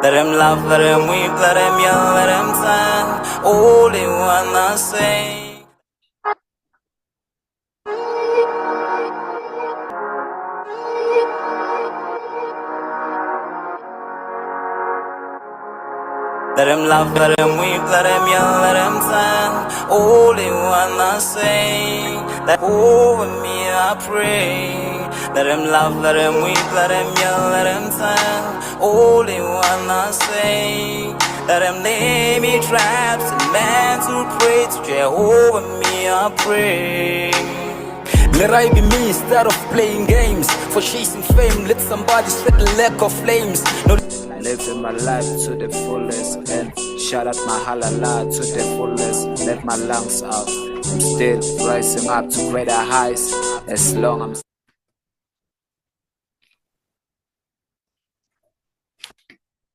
Let him laugh, let him weep, let him yell, let him sing. All they wanna say. Let him laugh, let him weep, let him yell, let him sing. All they wanna say. That over me I pray. Let him laugh, let him weep, let him yell, let him sing. All they wanna say. Let him lay me traps and man to pray to Jehovah me I pray. Let I be me instead of playing games. For chasing fame, let somebody set the lack of flames. No, living my life to the fullest and shout out my halala to the fullest. Let my lungs out. I'm still rising up to greater heights as long as I'm.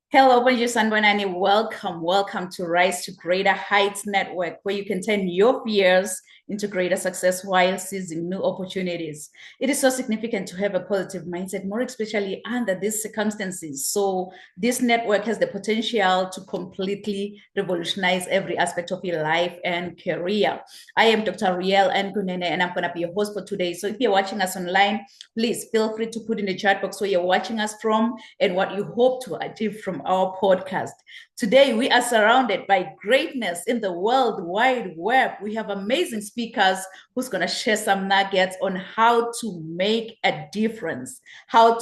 Hello, bonjour, Sanbonani. Welcome to Rise to Greater Heights Network, where you can turn your fears into greater success while seizing new opportunities. It is so significant to have a positive mindset, more especially under these circumstances. So this network has the potential to completely revolutionize every aspect of your life and career. I am Dr. Riel Ngunene, and I'm going to be your host for today. So if you're watching us online, please feel free to put in the chat box where you're watching us from and what you hope to achieve from our podcast. Today, we are surrounded by greatness in the World Wide Web. We have amazing speakers who's going to share some nuggets on how to make a difference. So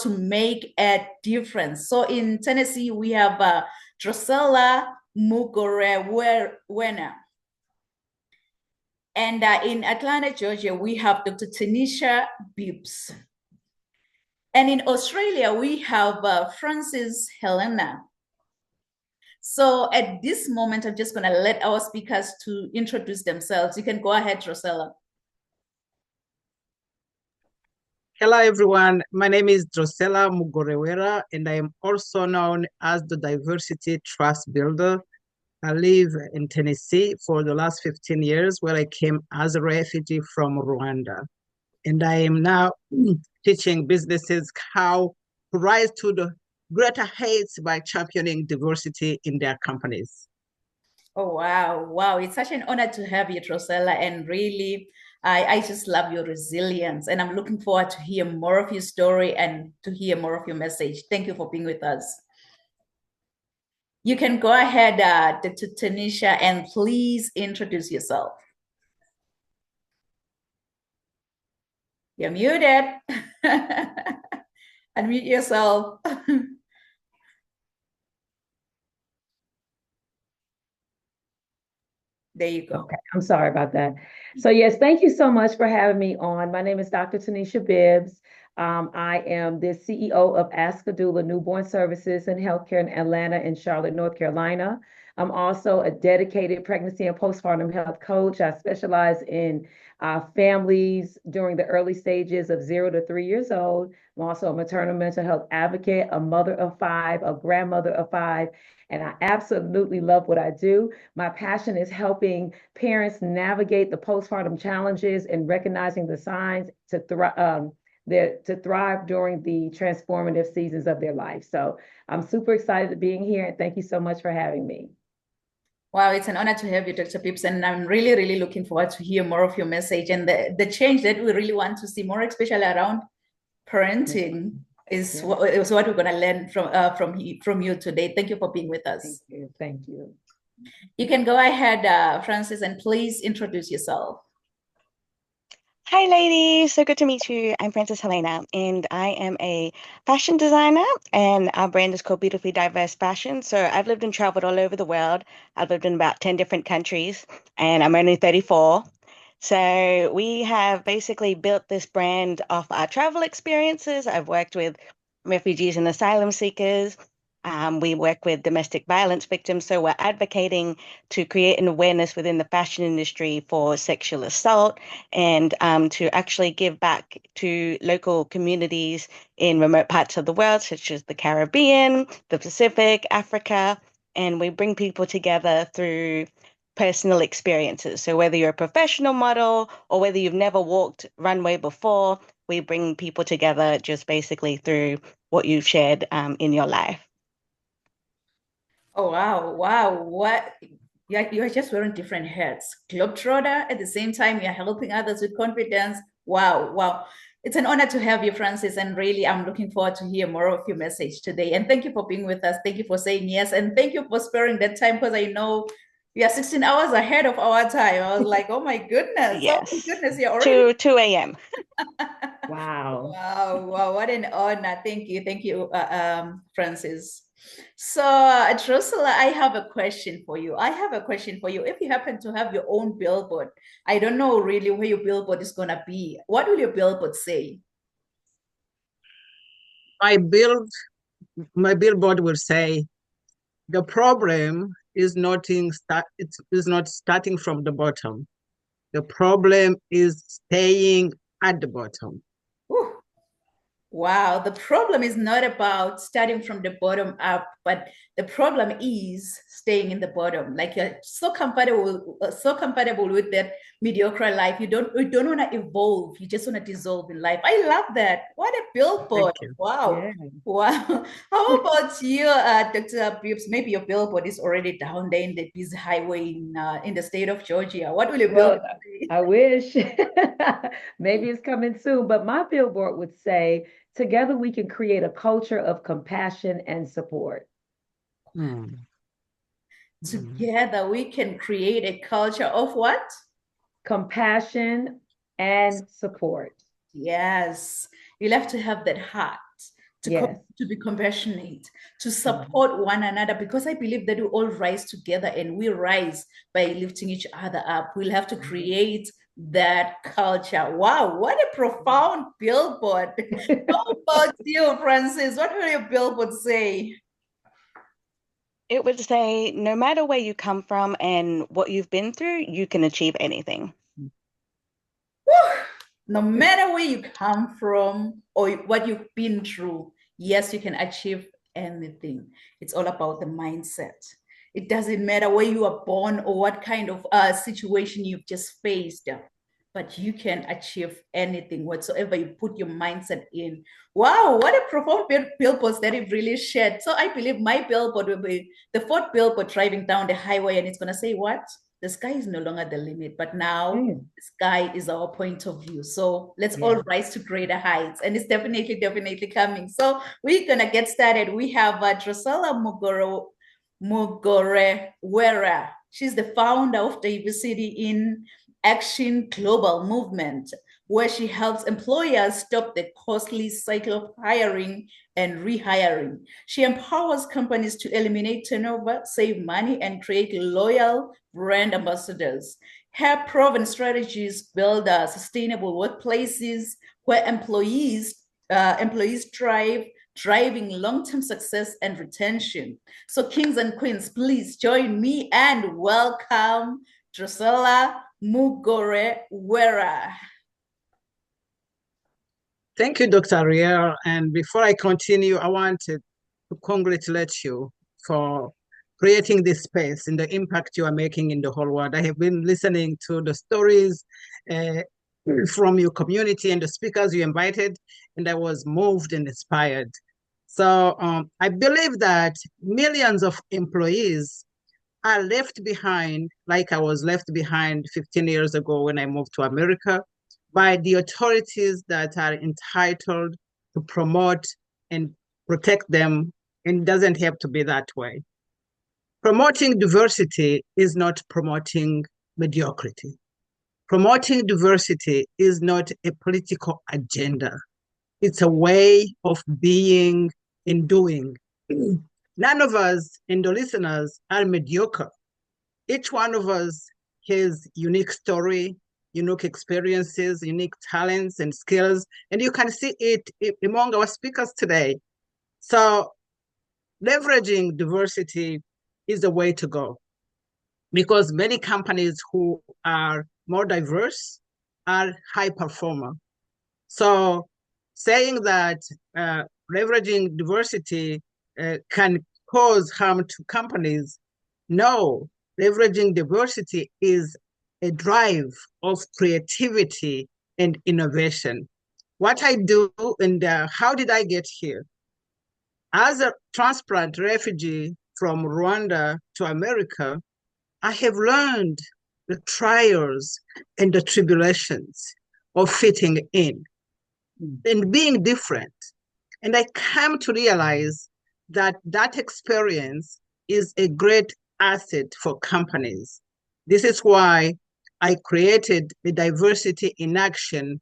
in Tennessee, we have Drusilla Mugorewena. And in Atlanta, Georgia, we have Dr. Tanisha Bibbs. And in Australia, we have Francis Helena. So at this moment, I'm just going to let our speakers to introduce themselves. You can go ahead, Drusilla. Hello, everyone. My name is Drusilla Mugorewera, and I am also known as the Diversity Trust Builder. I live in Tennessee for the last 15 years, where I came as a refugee from Rwanda. And I am now teaching businesses how to rise to the greater heights by championing diversity in their companies. Oh, wow. It's such an honor to have you, Drusilla, and really, I just love your resilience, and I'm looking forward to hear more of your story and to hear more of your message. Thank you for being with us. You can go ahead, Dr. Tanisha, and please introduce yourself. You're muted. Unmute yourself. There you go. Okay, I'm sorry about that. So yes, thank you so much for having me on. My name is Dr. Tanisha Bibbs. I am the CEO of Ask a Doula Newborn Services and Healthcare in Atlanta and Charlotte, North Carolina. I'm also a dedicated pregnancy and postpartum health coach. I specialize in families during the early stages of 0 to 3 years old. I'm also a maternal mental health advocate, a mother of 5, a grandmother of 5, and I absolutely love what I do. My passion is helping parents navigate the postpartum challenges and recognizing the signs to thrive during the transformative seasons of their life. So I'm super excited to being here, and thank you so much for having me. Wow, it's an honor to have you, Dr. Bibbs, and I'm really looking forward to hear more of your message and the change that we really want to see, more especially around parenting. Is what we're going to learn from you today. Thank you for being with us. Thank you. You can go ahead, Francis, and please introduce yourself. Hi, ladies. So good to meet you. I'm Francis Helena, and I am a fashion designer, and our brand is called Beautifully Diverse Fashion. So I've lived and traveled all over the world. I've lived in about 10 different countries, and I'm only 34. So we have basically built this brand off our travel experiences. I've worked with refugees and asylum seekers. We work with domestic violence victims. So we're advocating to create an awareness within the fashion industry for sexual assault and to actually give back to local communities in remote parts of the world, such as the Caribbean, the Pacific, Africa. And we bring people together through personal experiences. So whether you're a professional model or whether you've never walked runway before, we bring people together just basically through what you've shared in your life. Oh, wow. Wow. What? Yeah, you're just wearing different hats. Globetrotter, at the same time, you're helping others with confidence. Wow. Wow. It's an honor to have you, Francis. And really, I'm looking forward to hear more of your message today. And thank you for being with us. Thank you for saying yes. And thank you for sparing that time because I know we are 16 hours ahead of our time. I was like, oh my goodness. Oh my Yes. goodness. You're already 2 a.m. Wow. Wow, wow, what an honor. Thank you, Francis. So, Drusilla, I have a question for you. I have a question for you. If you happen to have your own billboard, I don't know really where your billboard is gonna be. What will your billboard say? My build, my billboard will say, the problem is not it is not starting from the bottom. The problem is staying at the bottom. Whew. Wow, the problem is not about starting from the bottom up, but the problem is staying in the bottom. Like you're so compatible with that mediocre life. You don't want to evolve. You just want to dissolve in life. I love that. What a billboard! Thank you. Wow, Yeah. wow. How about you, Dr. Bibbs? Maybe your billboard is already down there in the busy highway in the state of Georgia. What will your Well, billboard say? I wish. Maybe it's coming soon, but my billboard would say, together we can create a culture of compassion and support. Mm. Mm. Together we can create a culture of what? Compassion and support. Yes, you'll have to have that heart Yes. to be compassionate, to support one another, because I believe that we all rise together and we rise by lifting each other up. We'll have to create that culture. Wow, what a profound billboard. How about you, Francis? What will your billboard say? It would say, no matter where you come from and what you've been through, you can achieve anything. Whew. No matter where you come from or what you've been through, yes, you can achieve anything. It's all about the mindset. It doesn't matter where you are born or what kind of situation you've just faced, but you can achieve anything whatsoever you put your mindset in. Wow, what a profound billboards that you've really shared. So I believe my billboard will be the fourth billboard driving down the highway, and it's going to say what? The sky is no longer the limit, but now Mm. the sky is our point of view. So let's Yeah. all rise to greater heights. And it's definitely coming. So we're going to get started. We have Drusilla Mugorewera. She's the founder of Diversity in Action Global Movement, where she helps employers stop the costly cycle of hiring and rehiring. She empowers companies to eliminate turnover, save money, and create loyal brand ambassadors. Her proven strategies build sustainable workplaces where employees thrive, driving long-term success and retention. So kings and queens, please join me and welcome Drusilla Mugorewera. Thank you, Dr. Ariel. And before I continue, I wanted to congratulate you for creating this space and the impact you are making in the whole world. I have been listening to the stories from your community and the speakers you invited, and I was moved and inspired. So I believe that millions of employees are left behind, like I was left behind 15 years ago when I moved to America, by the authorities that are entitled to promote and protect them, and it doesn't have to be that way. Promoting diversity is not promoting mediocrity. Promoting diversity is not a political agenda. It's a way of being and doing. None of us and the listeners are mediocre. Each one of us has unique story, unique experiences, unique talents and skills, and you can see it among our speakers today. So leveraging diversity is the way to go, because many companies who are more diverse are high performer. So saying that leveraging diversity can cause harm to companies, no, leveraging diversity is a drive of creativity and innovation. What I do and how did I get here? As a transplant refugee from Rwanda to America, I have learned the trials and the tribulations of fitting in and being different. And I come to realize that that experience is a great asset for companies. This is why I created the Diversity in Action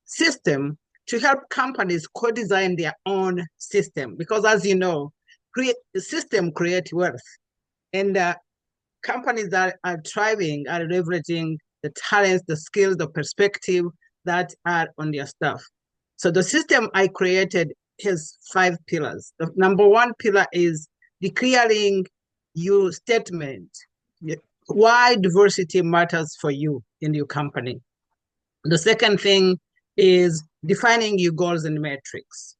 system to help companies co-design their own system. Because as you know, the system creates wealth. And companies that are thriving are leveraging the talents, the skills, the perspective that are on their staff. So the system I created has 5 pillars. The number 1 pillar is declaring your statement, why diversity matters for you in your company. The second thing is defining your goals and metrics.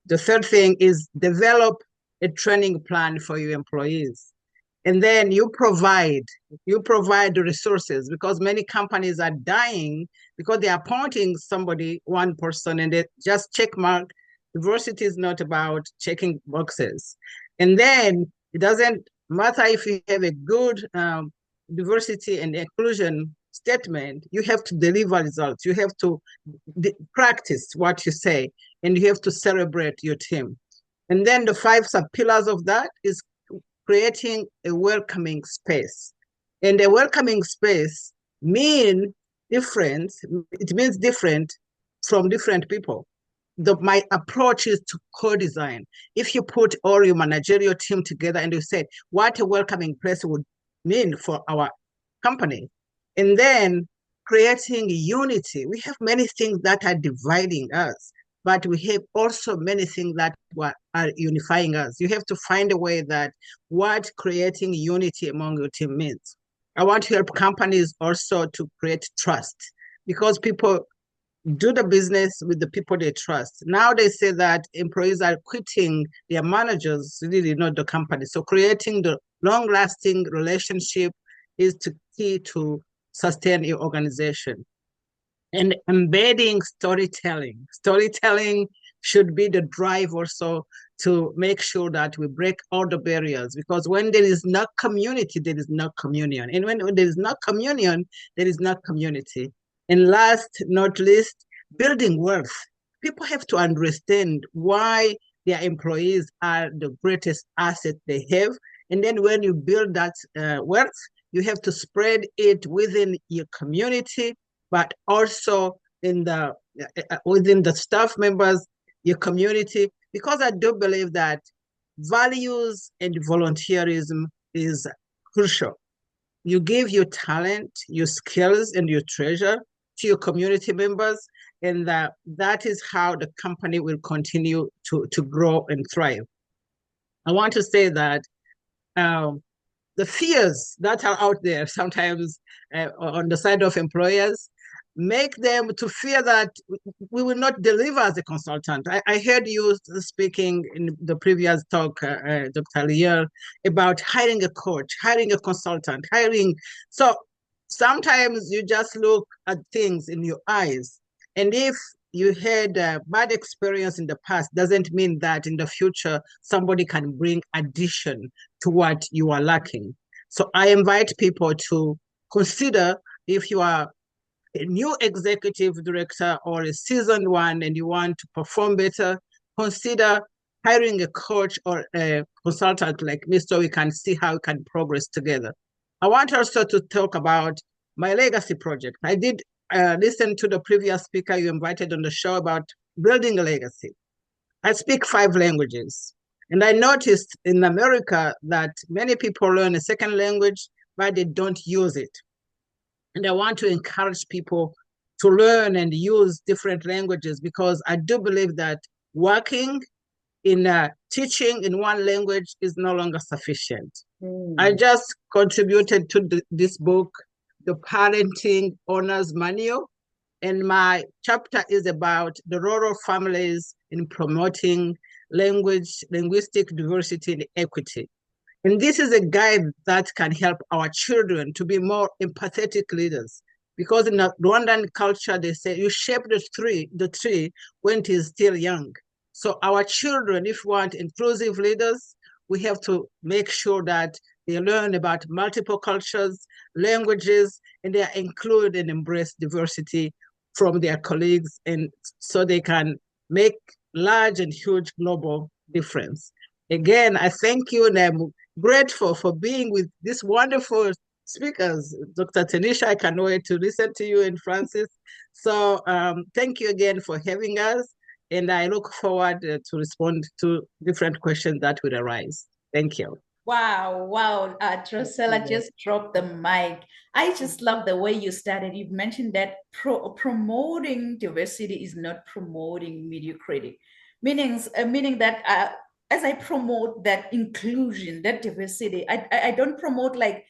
The third thing is develop a training plan for your employees. And then you provide the resources, because many companies are dying because they are appointing somebody, one person, and they just check mark. Diversity is not about checking boxes. And then it doesn't matter if you have a good diversity and inclusion statement, you have to deliver results. You have to practice what you say, and you have to celebrate your team. And then the 5 sub-pillars of that is creating a welcoming space. And a welcoming space means different. It means different from different people. My approach is to co-design. If you put all your managerial team together and you say what a welcoming place would mean for our company, and then creating unity. We have many things that are dividing us, but we have also many things that are unifying us. You have to find a way that what creating unity among your team means. I want to help companies also to create trust, because people do the business with the people they trust. Now they say that employees are quitting their managers, really not the company. So creating the long-lasting relationship is the key to sustain your organization. And embedding storytelling. Storytelling should be the drive also to make sure that we break all the barriers, because when there is no community, there is no communion. And when there is no communion, there is no community. And last, not least, building wealth. People have to understand why their employees are the greatest asset they have. And then when you build that wealth, you have to spread it within your community, but also in the within the staff members, your community, because I do believe that values and volunteerism is crucial. You give your talent, your skills, and your treasure to your community members, and that is how the company will continue to grow and thrive. I want to say that the fears that are out there sometimes on the side of employers make them to fear that we will not deliver as a consultant. I heard you speaking in the previous talk, Dr. Liel, about hiring a coach, hiring a consultant, hiring. So sometimes you just look at things in your eyes. And if you had a bad experience in the past, doesn't mean that in the future, somebody can bring addition to what you are lacking. So I invite people to consider, if you are a new executive director or a seasoned one and you want to perform better, consider hiring a coach or a consultant like me so we can see how we can progress together. I want also to talk about my legacy project. I did listen to the previous speaker you invited on the show about building a legacy. I speak 5 languages. And I noticed in America that many people learn a second language, but they don't use it. And I want to encourage people to learn and use different languages, because I do believe that working in teaching in one language is no longer sufficient. I just contributed to this book, The Parenting Owners Manual, and my chapter is about the role of families in promoting linguistic diversity and equity. And this is a guide that can help our children to be more empathetic leaders. Because in the Rwandan culture, they say you shape the tree when it is still young. So our children, if we want inclusive leaders, we have to make sure that they learn about multiple cultures, languages, and they are included and embrace diversity from their colleagues, and so they can make large and huge global difference. Again, I thank you, and I'm grateful for being with these wonderful speakers. Dr. Tanisha, I can't wait to listen to you, and Francis. So thank you again for having us, and I look forward to respond to different questions that will arise. Thank you. Wow, wow. Drusilla just dropped the mic. I just love the way you started. You've mentioned that promoting diversity is not promoting mediocrity, meaning that as I promote that inclusion, that diversity, I don't promote like,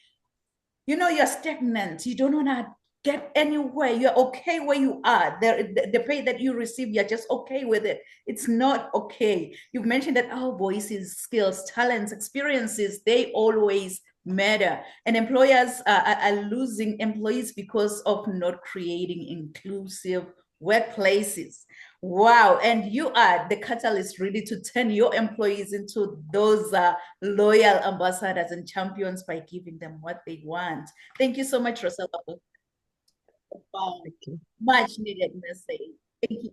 you're stagnant. You don't want to get anywhere. You're okay where you are. The pay that you receive, you're just okay with it. It's not okay. You've mentioned that our voices, skills, talents, experiences, they always matter. And employers are losing employees because of not creating inclusive workplaces. Wow. And you are the catalyst really to turn your employees into those loyal ambassadors and champions by giving them what they want. Thank you so much, Rosella. Wow. Much needed message. Thank you.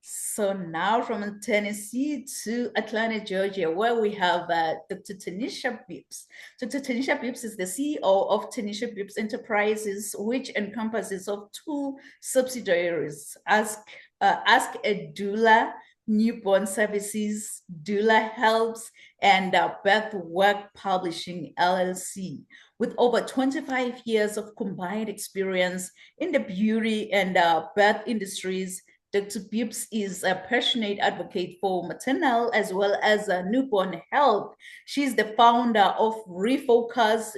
So now from Tennessee to Atlanta, Georgia, where we have Dr. Tanisha Bibbs. Dr. Tanisha Bibbs is the CEO of Tanisha Bibbs Enterprises, which encompasses of two subsidiaries, Ask a Doula, Newborn Services, Doula Helps, and Birthwork Publishing, LLC. With over 25 years of combined experience in the beauty and birth industries, Dr. Bibbs is a passionate advocate for maternal as well as newborn health. She's the founder of Refocus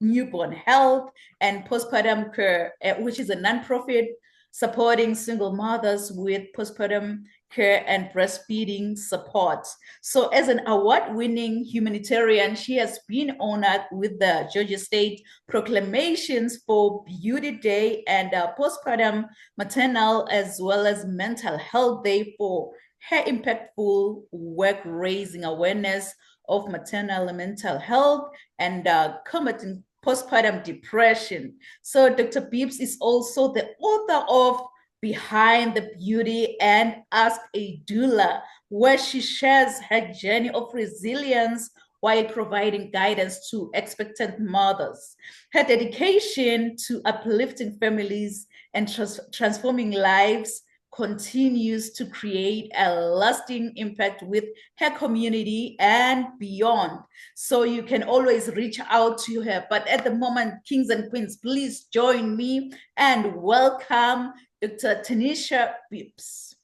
Newborn Health and Postpartum Care, which is a nonprofit supporting single mothers with postpartum care and breastfeeding support. So as an award-winning humanitarian, she has been honored with the Georgia State proclamations for Beauty Day and postpartum maternal as well as mental health day for her impactful work raising awareness of maternal and mental health and combating postpartum depression. So Dr. Bibbs is also the author of Behind the Beauty and Ask a Doula, where she shares her journey of resilience while providing guidance to expectant mothers. Her dedication to uplifting families and transforming lives continues to create a lasting impact with her community and beyond. So you can always reach out to her. But at the moment, kings and queens, please join me and welcome Dr. Tanisha Bibbs.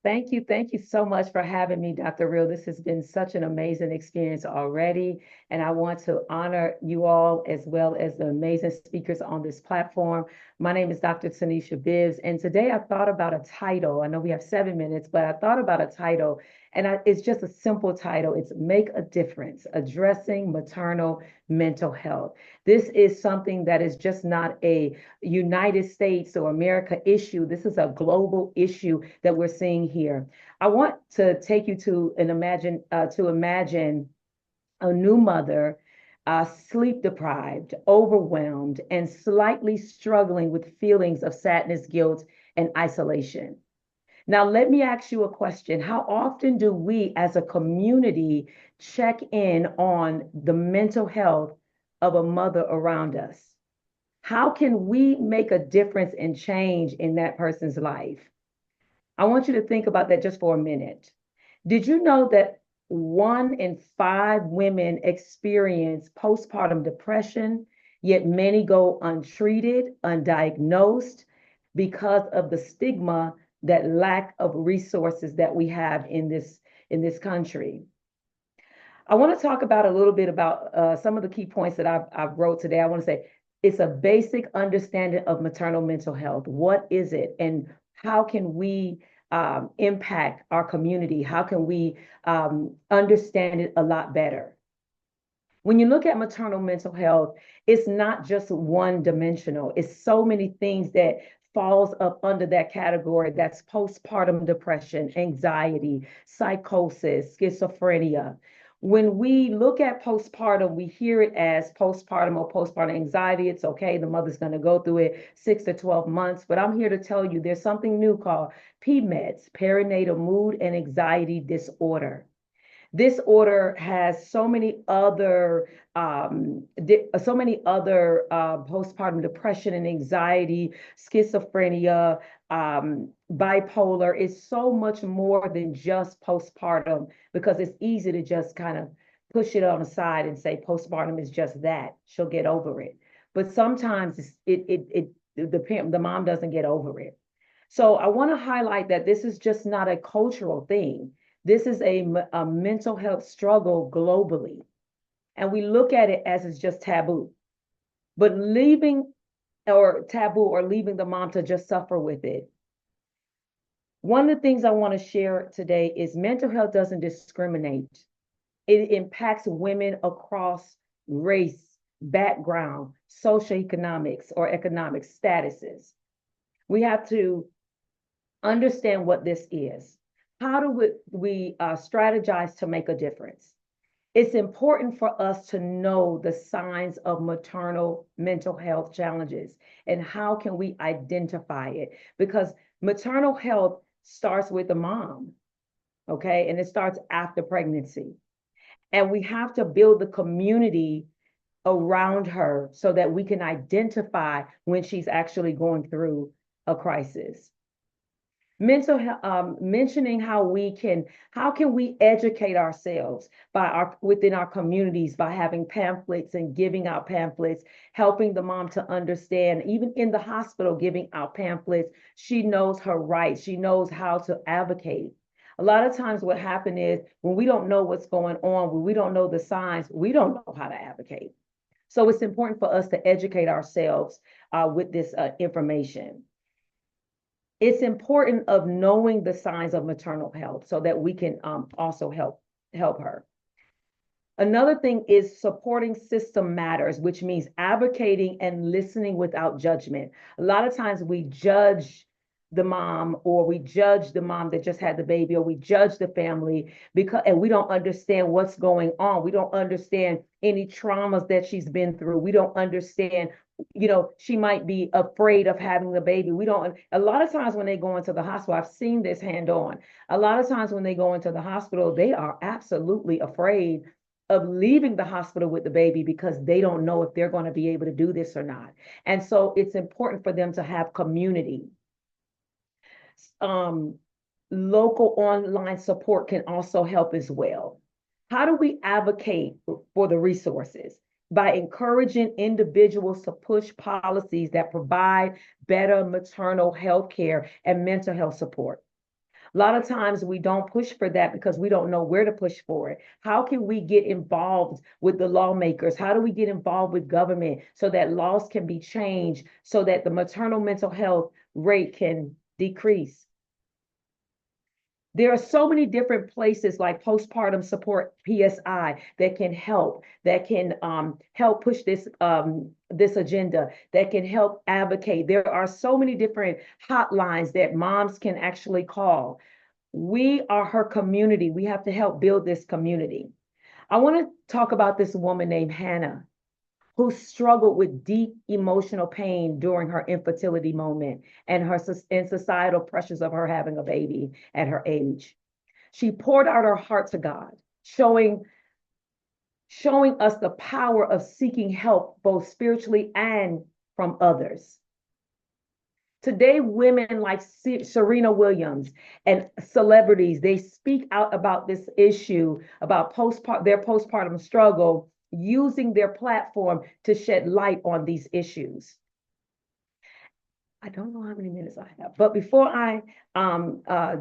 Thank you. Thank you so much for having me, Dr. Real. This has been such an amazing experience already. And I want to honor you all as well as the amazing speakers on this platform. My name is Dr. Tanisha Bibbs. And today I thought about a title. I know we have 7 minutes, but I thought about a title. And it's just a simple title. It's Make a Difference, Addressing Maternal Mental Health. This is something that is just not a United States or America issue. This is a global issue that we're seeing here. I want to take you to imagine a new mother, sleep deprived, overwhelmed, and slightly struggling with feelings of sadness, guilt, and isolation. Now, let me ask you a question. How often do we as a community check in on the mental health of a mother around us? How can we make a difference and change in that person's life? I want you to think about that just for a minute. Did you know that 1 in 5 women experience postpartum depression, yet many go untreated, undiagnosed because of the stigma, that lack of resources that we have in this country? I want to talk about a little bit about some of the key points that I've wrote today. I want to say it's a basic understanding of maternal mental health. What is it, and how can we impact our community? How can we understand it a lot better? When you look at maternal mental health, it's not just one dimensional. It's so many things that falls up under that category. That's postpartum depression, anxiety, psychosis, schizophrenia. When we look at postpartum, we hear it as postpartum or postpartum anxiety. It's okay, the mother's going to go through it 6 to 12 months. But I'm here to tell you there's something new called PMEDS, perinatal mood and anxiety disorder. This order has so many other postpartum depression and anxiety, schizophrenia, bipolar. It's so much more than just postpartum, because it's easy to just kind of push it on the side and say postpartum is just that. She'll get over it. But sometimes the mom doesn't get over it. So I want to highlight that this is just not a cultural thing. This is a mental health struggle globally. And we look at it as it's just taboo. But leaving the mom to just suffer with it. One of the things I want to share today is mental health doesn't discriminate. It impacts women across race, background, socioeconomics, or economic statuses. We have to understand what this is. How do we strategize to make a difference? It's important for us to know the signs of maternal mental health challenges and how can we identify it, because maternal health starts with the mom, okay? And it starts after pregnancy. And we have to build the community around her so that we can identify when she's actually going through a crisis. Mental health, mentioning how can we educate ourselves within our communities by having pamphlets and giving out pamphlets, helping the mom to understand, even in the hospital, giving out pamphlets. She knows her rights. She knows how to advocate. A lot of times what happens is when we don't know what's going on, when we don't know the signs, we don't know how to advocate. So it's important for us to educate ourselves with this information. It's important of knowing the signs of maternal health so that we can also help her. Another thing is supporting system matters, which means advocating and listening without judgment. A lot of times we judge the mom, or we judge the mom that just had the baby, or we judge the family and we don't understand what's going on. We don't understand any traumas that she's been through. We don't understand, she might be afraid of having the baby. A lot of times when they go into the hospital, I've seen this hand on. A lot of times when they go into the hospital, they are absolutely afraid of leaving the hospital with the baby because they don't know if they're going to be able to do this or not. And so it's important for them to have community. Local online support can also help as well. How do we advocate for the resources? By encouraging individuals to push policies that provide better maternal health care and mental health support. A lot of times we don't push for that because we don't know where to push for it. How can we get involved with the lawmakers? How do we get involved with government so that laws can be changed so that the maternal mental health rate can decrease? There are so many different places like Postpartum Support PSI that can help push this agenda, that can help advocate. There are so many different hotlines that moms can actually call. We are her community. We have to help build this community. I want to talk about this woman named Hannah, who struggled with deep emotional pain during her infertility moment and societal pressures of her having a baby at her age. She poured out her heart to God, showing us the power of seeking help, both spiritually and from others. Today, women like Serena Williams and celebrities, they speak out about this issue, about their postpartum struggle, using their platform to shed light on these issues. I don't know how many minutes I have, but before I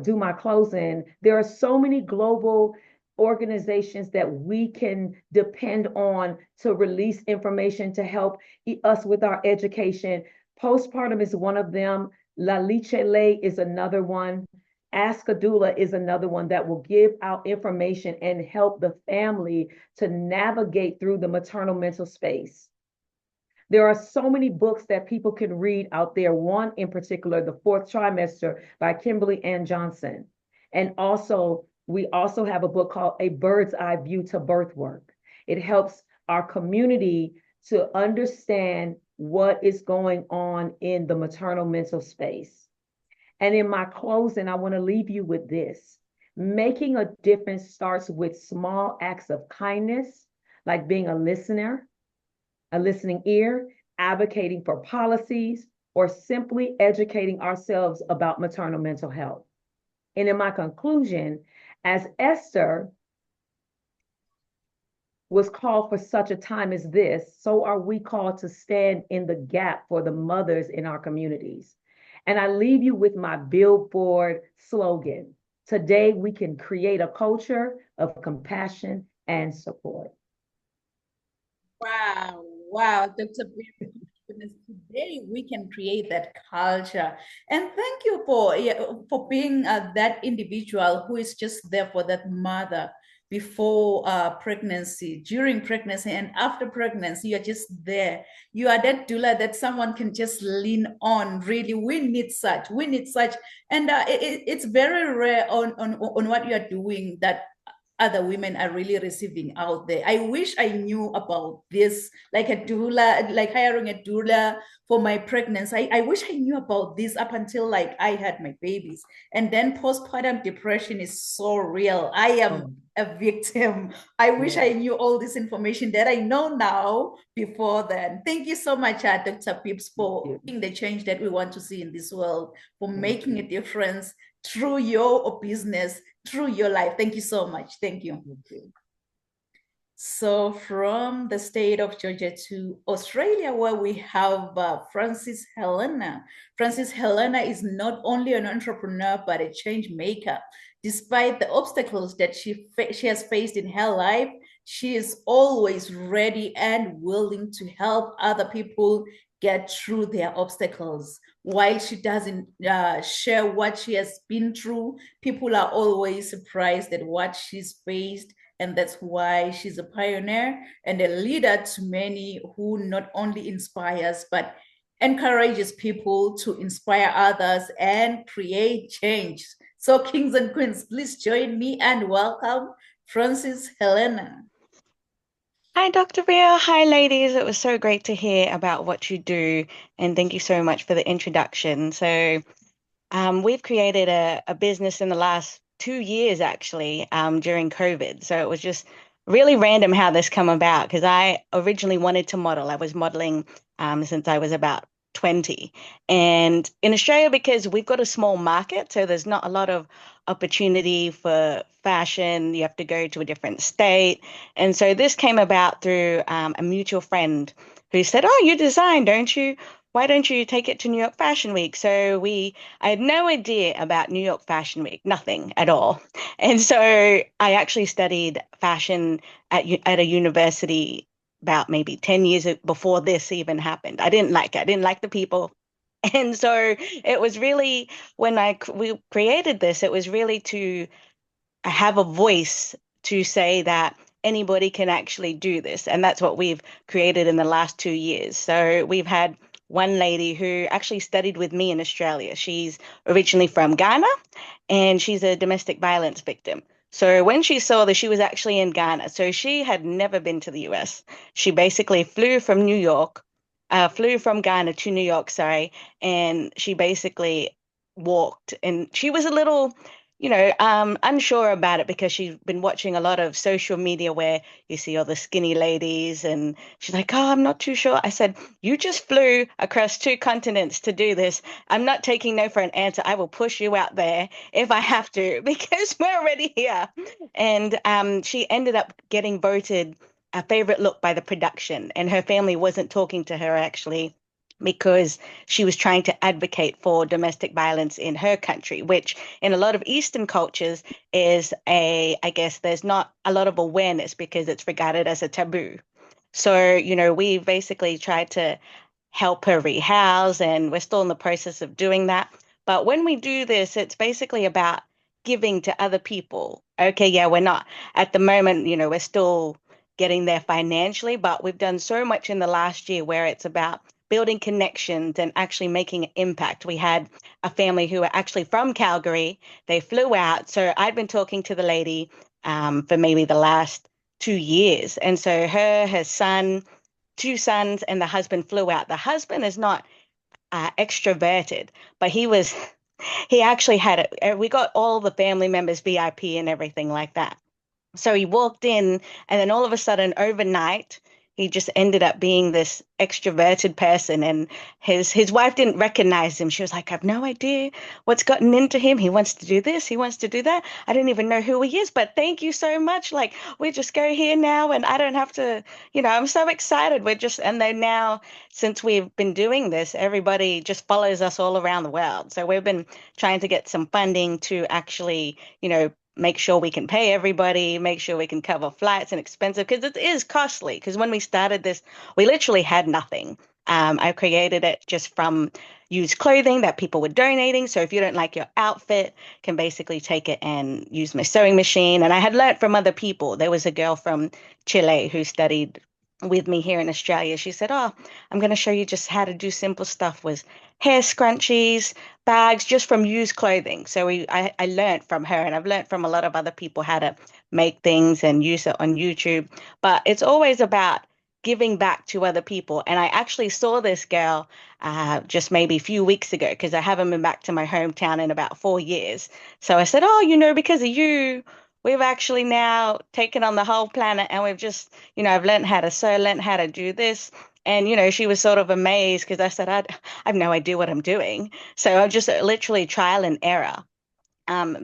do my closing, there are so many global organizations that we can depend on to release information to help us with our education. Postpartum is one of them. La Leche Lay is another one. Ask a Doula is another one that will give out information and help the family to navigate through the maternal mental space. There are so many books that people can read out there. One in particular, The Fourth Trimester by Kimberly Ann Johnson. And also, we also have a book called A Bird's Eye View to Birth Work. It helps our community to understand what is going on in the maternal mental space. And in my closing, I want to leave you with this. Making a difference starts with small acts of kindness, like being a listener, a listening ear, advocating for policies, or simply educating ourselves about maternal mental health. And in my conclusion, as Esther was called for such a time as this, so are we called to stand in the gap for the mothers in our communities. And I leave you with my billboard slogan. Today, we can create a culture of compassion and support. Wow, wow, Dr. Bill, today we can create that culture. And thank you for being that individual who is just there for that mother before pregnancy, during pregnancy, and after pregnancy. You're just there. You are that doula that someone can just lean on. Really, we need such. We need such. And it's very rare on what you are doing that other women are really receiving out there. I wish I knew about this, like a doula, like hiring a doula for my pregnancy. I wish I knew about this up until like I had my babies. And then postpartum depression is so real. I am a victim. I wish I knew all this information that I know now before then. Thank you so much, Dr. Pips, for being the change that we want to see in this world, for making a difference through your business, through your life. Thank you so much. Thank you. So from the state of Georgia to Australia, where we have Frances Helena. Frances Helena is not only an entrepreneur, but a change maker. Despite the obstacles that she has faced in her life, she is always ready and willing to help other people get through their obstacles. While she doesn't share what she has been through, people are always surprised at what she's faced. And that's why she's a pioneer and a leader to many who not only inspires, but encourages people to inspire others and create change. So kings and queens, please join me and welcome Frances Helena. Hi, Dr. Bria. Hi, ladies. It was so great to hear about what you do, and thank you so much for the introduction. So, we've created a business in the last 2 years, actually, during COVID. So it was just really random how this come about, because I originally wanted to model. I was modeling since I was about 20. And in Australia, because we've got a small market, so there's not a lot of opportunity for fashion. You have to go to a different state. And so this came about through a mutual friend who said, "Oh, you design, don't you? Why don't you take it to New York Fashion Week?" So I had no idea about New York Fashion Week, nothing at all. And so I actually studied fashion at a university about maybe 10 years before this even happened. I didn't like it. I didn't like the people. And so it was really, when we created this, it was really to have a voice to say that anybody can actually do this. And that's what we've created in the last 2 years. So we've had one lady who actually studied with me in Australia. She's originally from Ghana, and she's a domestic violence victim. So when she saw this, she was actually in Ghana. So she had never been to the US. She basically flew from Ghana to New York, sorry, and she basically walked. And she was a little, unsure about it, because she's been watching a lot of social media where you see all the skinny ladies, and she's like, "Oh, I'm not too sure." I said, "You just flew across 2 continents to do this. I'm not taking no for an answer. I will push you out there if I have to, because we're already here." And she ended up getting voted a favorite look by the production, and her family wasn't talking to her actually, because she was trying to advocate for domestic violence in her country, which in a lot of Eastern cultures is I guess there's not a lot of awareness because it's regarded as a taboo. So, we basically tried to help her rehouse, and we're still in the process of doing that. But when we do this, it's basically about giving to other people. Okay, yeah, we're not at the moment, we're still getting there financially, but we've done so much in the last year where it's about building connections and actually making an impact. We had a family who were actually from Calgary. They flew out. So I'd been talking to the lady for maybe the last 2 years. And so her son, two sons, and the husband flew out. The husband is not extroverted, but he actually had it. We got all the family members VIP and everything like that. So he walked in, and then all of a sudden, overnight, he just ended up being this extroverted person. And his wife didn't recognize him. She was like, "I have no idea what's gotten into him. He wants to do this, he wants to do that. I don't even know who he is, but thank you so much. Like, we just go here now, and I don't have to, I'm so excited. And they now, since we've been doing this, everybody just follows us all around the world. So we've been trying to get some funding to actually, make sure we can pay everybody, make sure we can cover flights and expensive, because it is costly. Because when we started this, we literally had nothing. I created it just from used clothing that people were donating. So if you don't like your outfit, can basically take it and use my sewing machine. And I had learned from other people. There was a girl from Chile who studied with me here in Australia. She said, "Oh, I'm going to show you just how to do simple stuff with hair scrunchies, bags, just from used clothing." So I learned from her, and I've learned from a lot of other people how to make things and use it on YouTube. But it's always about giving back to other people. And I actually saw this girl just maybe a few weeks ago, because I haven't been back to my hometown in about 4 years. So I said, "Oh, because of you, we've actually now taken on the whole planet, and we've just, I've learned how to sew, learned how to do this." And, she was sort of amazed, because I said, I have no idea what I'm doing. So I just literally trial and error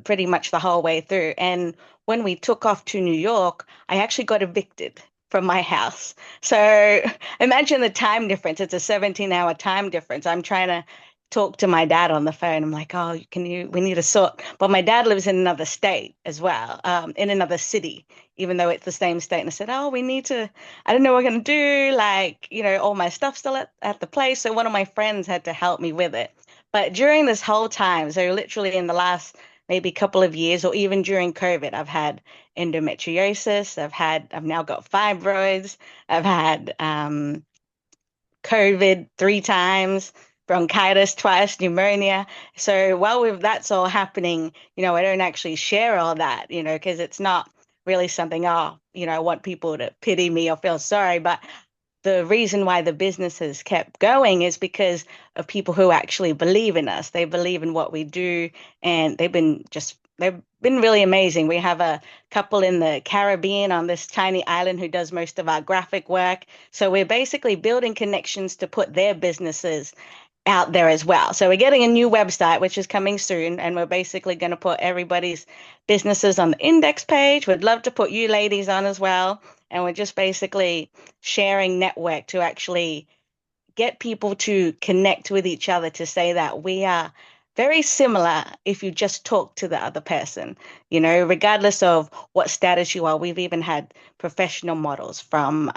pretty much the whole way through. And when we took off to New York, I actually got evicted from my house. So imagine the time difference. It's a 17-hour time difference. I'm trying to talk to my dad on the phone. I'm like, "Oh, we need to sort." But my dad lives in another state as well, in another city, even though it's the same state. And I said, "Oh, I don't know what we're going to do. Like, all my stuff's still at the place." So one of my friends had to help me with it. But during this whole time, so literally in the last maybe couple of years, or even during COVID, I've had endometriosis. I've now got fibroids. I've had COVID 3 times, bronchitis twice, pneumonia. So while that's all happening, I don't actually share all that, because it's not really something, I want people to pity me or feel sorry. But the reason why the business has kept going is because of people who actually believe in us. They believe in what we do, and they've been really amazing. We have a couple in the Caribbean on this tiny island who does most of our graphic work. So we're basically building connections to put their businesses out there as well. So we're getting a new website, which is coming soon, and we're basically going to put everybody's businesses on the index page. We'd love to put you ladies on as well. And we're just basically sharing network to actually get people to connect with each other, to say that we are very similar if you just talk to the other person, regardless of what status you are. We've even had professional models from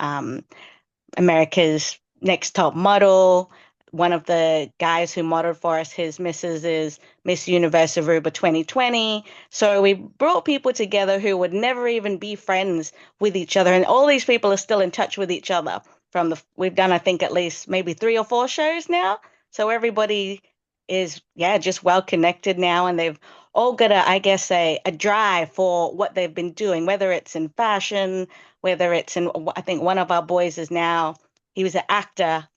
America's Next Top Model. One of the guys who modeled for us, his missus is Miss Universe Aruba 2020. So we brought people together who would never even be friends with each other. And all these people are still in touch with each other. We've done, I think, at least maybe 3 or 4 shows now. So everybody is, just well connected now. And they've all got a drive for what they've been doing, whether it's in fashion, whether it's I think one of our boys he was an actor,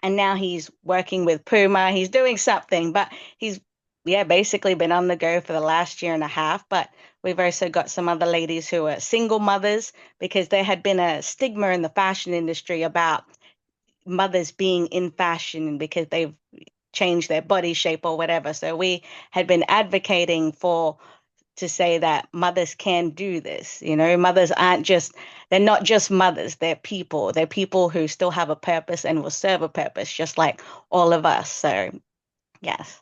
and now he's working with Puma. He's doing something, but he's basically been on the go for the last year and a half. But we've also got some other ladies who are single mothers, because there had been a stigma in the fashion industry about mothers being in fashion because they've changed their body shape or whatever. So we had been advocating to say that mothers can do this. Mothers they're not just mothers, they're people. They're people who still have a purpose and will serve a purpose, just like all of us. So, yes.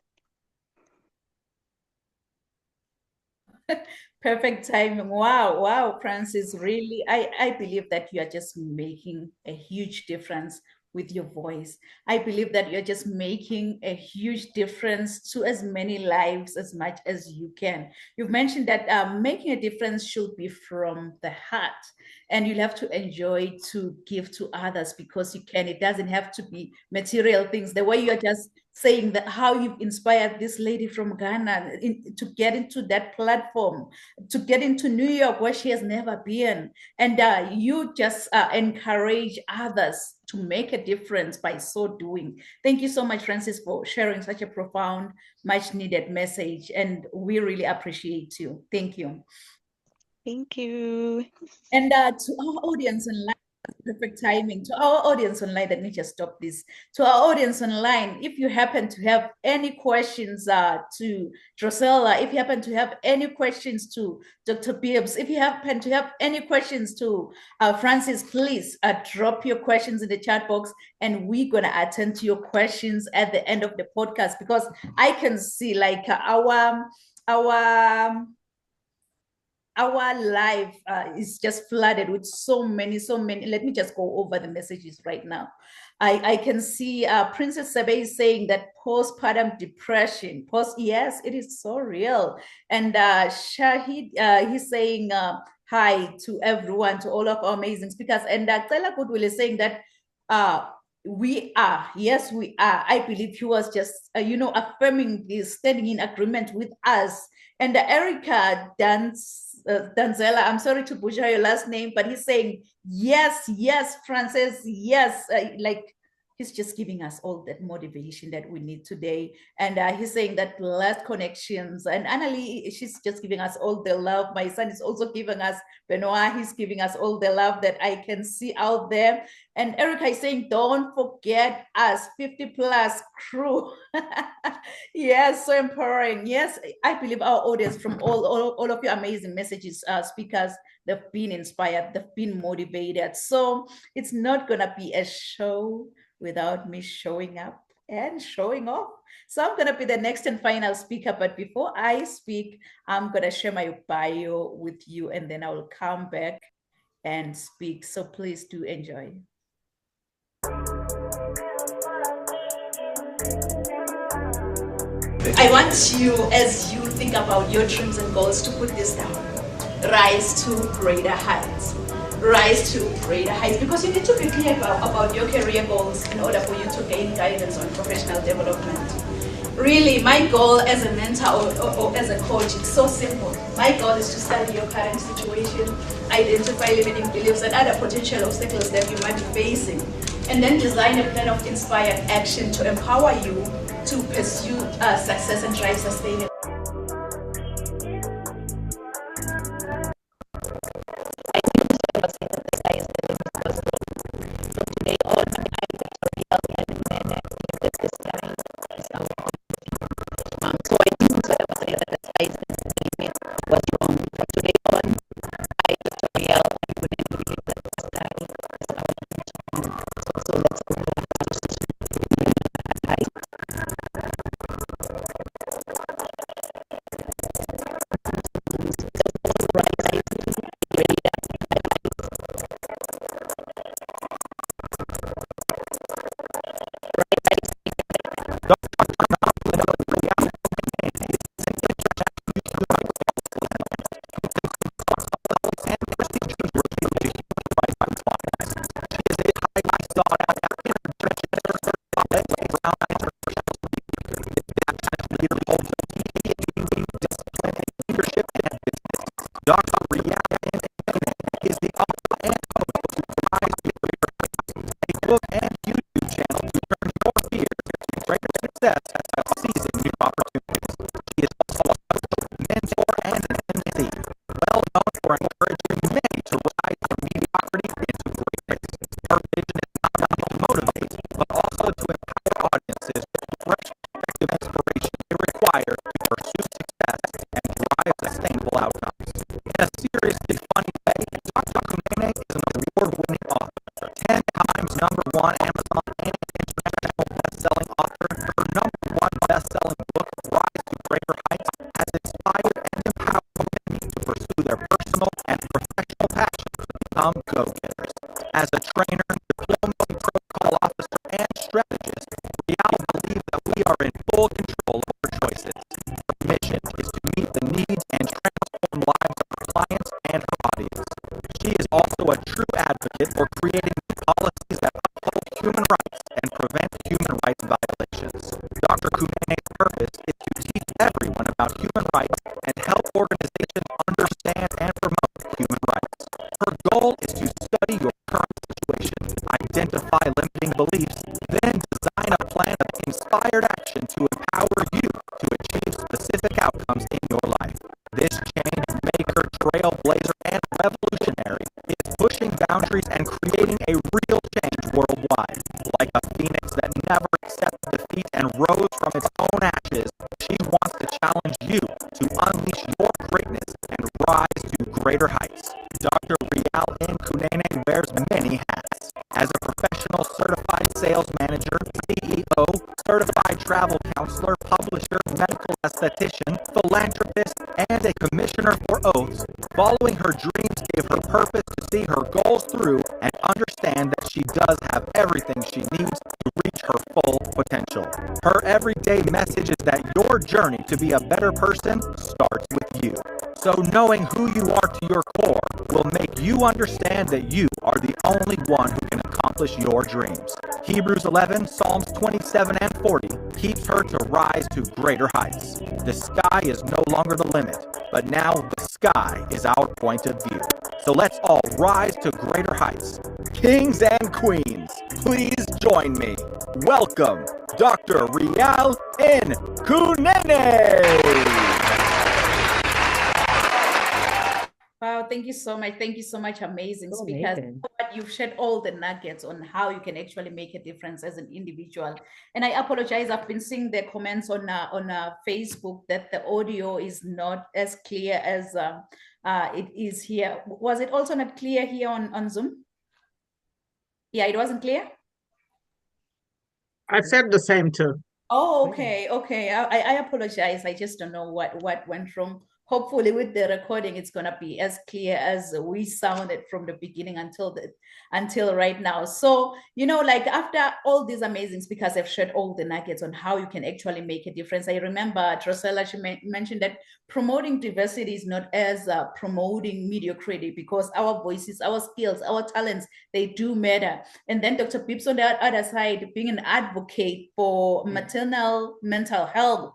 Perfect timing. Wow, Francis, really, I believe that you are just making a huge difference with your voice. I believe that you're just making a huge difference to as many lives as much as you can. You've mentioned that making a difference should be from the heart. and you'll have to enjoy to give to others because you can. It doesn't have to be material things. The way you're just saying that how you've inspired this lady from Ghana to get into that platform, to get into New York where she has never been. And you just encourage others to make a difference by so doing. Thank you so much, Francis, for sharing such a profound, much needed message. And we really appreciate you. Thank you. Thank you. And to our audience online, perfect timing. To our audience online, let me just stop this. To our audience online, if you happen to have any questions to Drosela, if you happen to have any questions to Dr. Bibbs, if you happen to have any questions to Francis, please drop your questions in the chat box, and we're gonna attend to your questions at the end of the podcast, because I can see like our live is just flooded with so many. Let me just go over the messages right now. I can see Princess Sebe is saying that postpartum depression, yes, it is so real. And Shahid, he's saying hi to everyone, to all of our amazing speakers. And Stella Goodwill is saying that we are, yes, we are. I believe he was just, affirming this, standing in agreement with us. And Erica Danzella, I'm sorry to butcher your last name, but he's saying, yes, Francis, yes. Like, he's just giving us all that motivation that we need today. And he's saying that blessed connections. And Annalie, she's just giving us all the love. My son is also giving us, Benoit, he's giving us all the love that I can see out there. And Erica is saying, don't forget us, 50 plus crew. Yes, so empowering. Yes, I believe our audience, from all of your amazing messages, speakers, they've been inspired, they've been motivated. So it's not gonna be a show without me showing up and showing off. So I'm gonna be the next and final speaker, but before I speak, I'm gonna share my bio with you, and then I will come back and speak. So please do enjoy. I want you, as you think about your dreams and goals, to put this down. Rise to greater heights. Rise to greater heights, because you need to be clear about your career goals in order for you to gain guidance on professional development. Really, my goal as a mentor or as a coach, it's so simple. My goal is to study your current situation, identify limiting beliefs and other potential obstacles that you might be facing, and then design a plan of inspired action to empower you to pursue success and drive sustainability. Dr. Rihanna is the author and host of Rise to Greater Heights, a book and YouTube channel to turn your fears into greater success while seizing new opportunities. She is also a husband, mentor, and an MC, well known for encouraging many to rise from mediocrity into greatness. Her vision is not only to motivate, but also to empower audiences with the fresh perspective and inspiration they require to pursue success and drive sustainable outcomes. In a seriously funny way, Dr. Kumene is an award-winning author, 10 times #1 Amazon and international best-selling author. Her #1 best-selling book, Rise to Greater Heights, has inspired and empowered many to pursue their personal and professional passions to become go-getters. As a trainer, diplomacy protocol officer, and strategist, Rihanna believes that we are in full control of our choices. Her mission is to meet the needs and transform lives of our clients about human rights and help organizations understand and promote human rights. Her goal is to study your current situation, identify limiting beliefs, then design a plan of inspired action to empower you to achieve specific outcomes in your life. This change maker, trailblazer, and revolutionary is pushing boundaries and creating a real change worldwide. Like a phoenix that never accepted defeat and rose from its own ashes, she wants to challenge you to unleash your greatness and rise to greater heights. Dr. Rial Nkunene wears many hats. As a professional certified sales manager, CEO, certified travel counselor, publisher, medical esthetician, philanthropist, and a commissioner for oaths, following her dreams gave her purpose to see her goals through and understand that she does have everything she needs to reach her full potential. Her everyday message is that your journey to be a better person starts with you. So knowing who you are to your core will make you understand that you are the only one who can accomplish your dreams. Hebrews 11, Psalms 27 and 40 keeps her to rise to greater heights. The sky is no longer the limit, but now the sky is our point of view. So let's all rise to greater heights. Kings and queens, please join me. Welcome, Dr. Rial Nkunene. Wow, thank you so much. Thank you so much, amazing So speakers. amazing. You've shared all the nuggets on how you can actually make a difference as an individual. And I apologize, I've been seeing the comments on Facebook that the audio is not as clear as it is here. Was it also not clear here on Zoom? Yeah, it wasn't clear? I felt the same too. Oh, okay, okay. I apologize. I just don't know what went wrong. Hopefully with the recording, it's gonna be as clear as we sounded from the beginning until right now. So, like after all these amazing speakers have shared all the nuggets on how you can actually make a difference. I remember Drusilla, she mentioned that promoting diversity is not as promoting mediocrity, because our voices, our skills, our talents, they do matter. And then Dr. Pips on the other side, being an advocate for maternal mental health.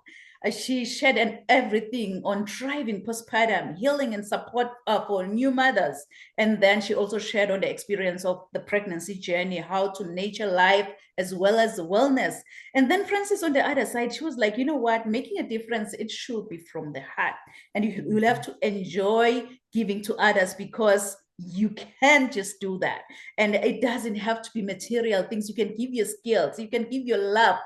She shared everything on thriving postpartum, healing and support for new mothers. And then she also shared on the experience of the pregnancy journey, how to nurture life as well as wellness. And then Frances on the other side, she was like, you know what, making a difference, it should be from the heart. And you'll have to enjoy giving to others, because you can just do that. And it doesn't have to be material things. You can give your skills, you can give your love.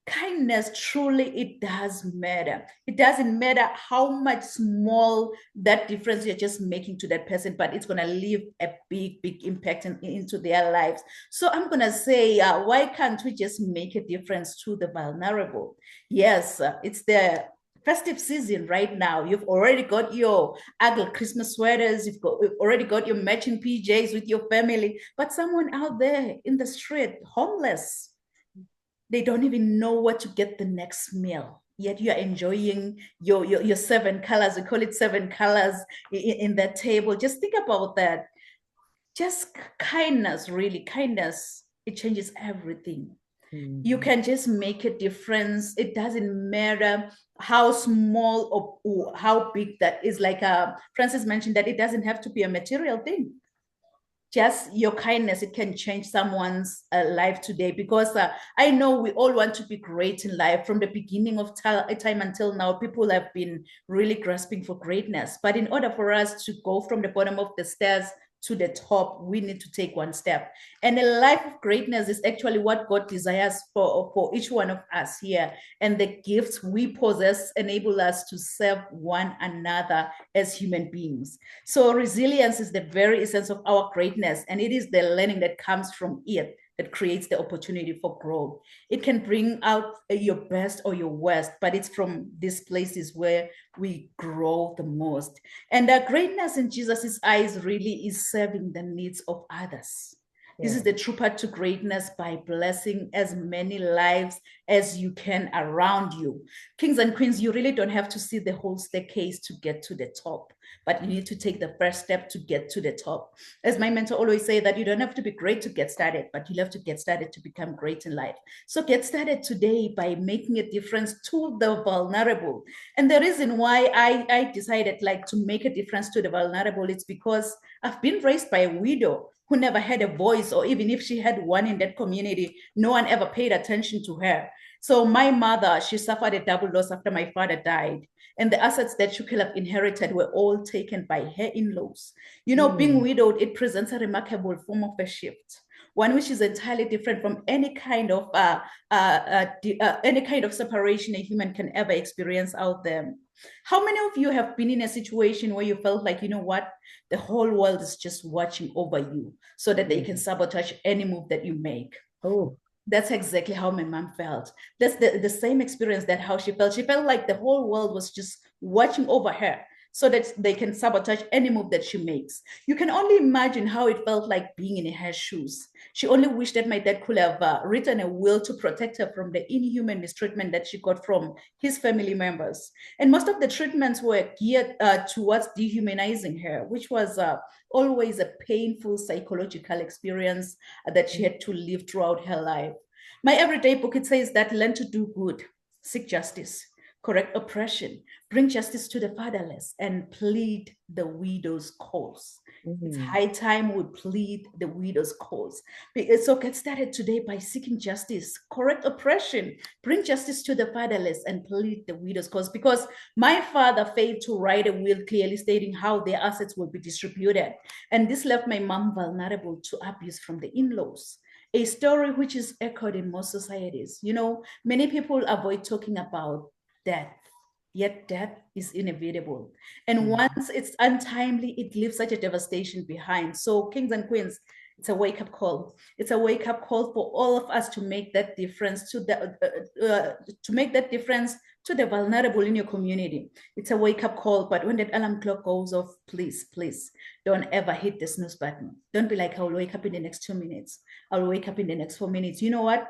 Kindness, truly, it does matter. It doesn't matter how much small that difference you're just making to that person, but it's going to leave a big, big impact into their lives. So I'm going to say, why can't we just make a difference to the vulnerable? Yes, it's the festive season right now. You've already got your ugly Christmas sweaters. You've already got your matching PJs with your family, but someone out there in the street, homeless, they don't even know what to get the next meal, yet you are enjoying your 7 colors. We call it 7 colors in that table. Just think about that. Just kindness, really, kindness, it changes everything. You can just make a difference. It doesn't matter how small or how big that is. Like Frances mentioned, that it doesn't have to be a material thing. Just your kindness, it can change someone's life today. Because I know we all want to be great in life. From the beginning of time until now, people have been really grasping for greatness. But in order for us to go from the bottom of the stairs to the top, we need to take one step. And a life of greatness is actually what God desires for each one of us here. And the gifts we possess enable us to serve one another as human beings. So resilience is the very essence of our greatness, and it is the learning that comes from it that creates the opportunity for growth. It can bring out your best or your worst, but it's from these places where we grow the most. And greatness in Jesus's eyes really is serving the needs of others. This is the true path to greatness, by blessing as many lives as you can around you. Kings and queens, you really don't have to see the whole staircase to get to the top, but you need to take the first step to get to the top. As my mentor always say, that you don't have to be great to get started, but you have to get started to become great in life. So get started today by making a difference to the vulnerable. And the reason why I decided like to make a difference to the vulnerable, it's because I've been raised by a widow who never had a voice, or even if she had one in that community, no one ever paid attention to her. So my mother, she suffered a double loss after my father died. And the assets that she could have inherited were all taken by her in-laws. You know, being widowed, it presents a remarkable form of a shift, one which is entirely different from any kind of separation a human can ever experience out there. How many of you have been in a situation where you felt like, you know what, the whole world is just watching over you so that they can sabotage any move that you make? Oh, That's exactly how my mom felt. That's the same experience that how she felt. She felt like the whole world was just watching over her so that they can sabotage any move that she makes. You can only imagine how it felt like being in her shoes. She only wished that my dad could have written a will to protect her from the inhuman mistreatment that she got from his family members. And most of the treatments were geared towards dehumanizing her, which was always a painful psychological experience that she had to live throughout her life. My everyday book, it says that learn to do good, seek justice, correct oppression, bring justice to the fatherless, and plead the widow's cause. It's high time we plead the widow's cause. So get started today by seeking justice, correct oppression, bring justice to the fatherless, and plead the widow's cause. Because my father failed to write a will clearly stating how their assets will be distributed. And this left my mom vulnerable to abuse from the in-laws. A story which is echoed in most societies. You know, many people avoid talking about death, yet death is inevitable. And once it's untimely, it leaves such a devastation behind. So kings and queens, it's a wake-up call. It's a wake-up call for all of us to make that difference to the vulnerable in your community. It's a wake-up call, but when that alarm clock goes off, please, please don't ever hit the snooze button. Don't be like, I'll wake up in the next 2 minutes. I'll wake up in the next 4 minutes. You know what?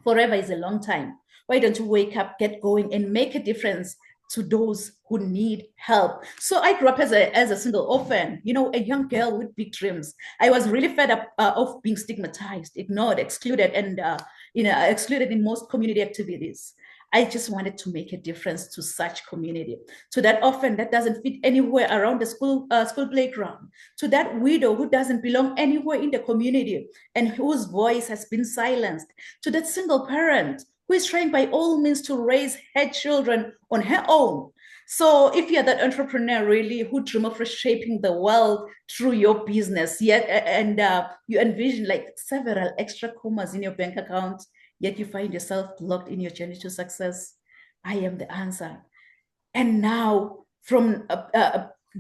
Forever is a long time. Why don't you wake up, get going, and make a difference to those who need help? So I grew up as a single orphan, you know, a young girl with big dreams. I was really fed up of being stigmatized, ignored, excluded, and excluded in most community activities. I just wanted to make a difference to such community, to that orphan that doesn't fit anywhere around the school playground, to that widow who doesn't belong anywhere in the community and whose voice has been silenced, to that single parent who is trying by all means to raise her children on her own. So if you're that entrepreneur really who dream of reshaping the world through your business, yet and you envision like several extra commas in your bank account, yet you find yourself blocked in your journey to success, I am the answer. And now, from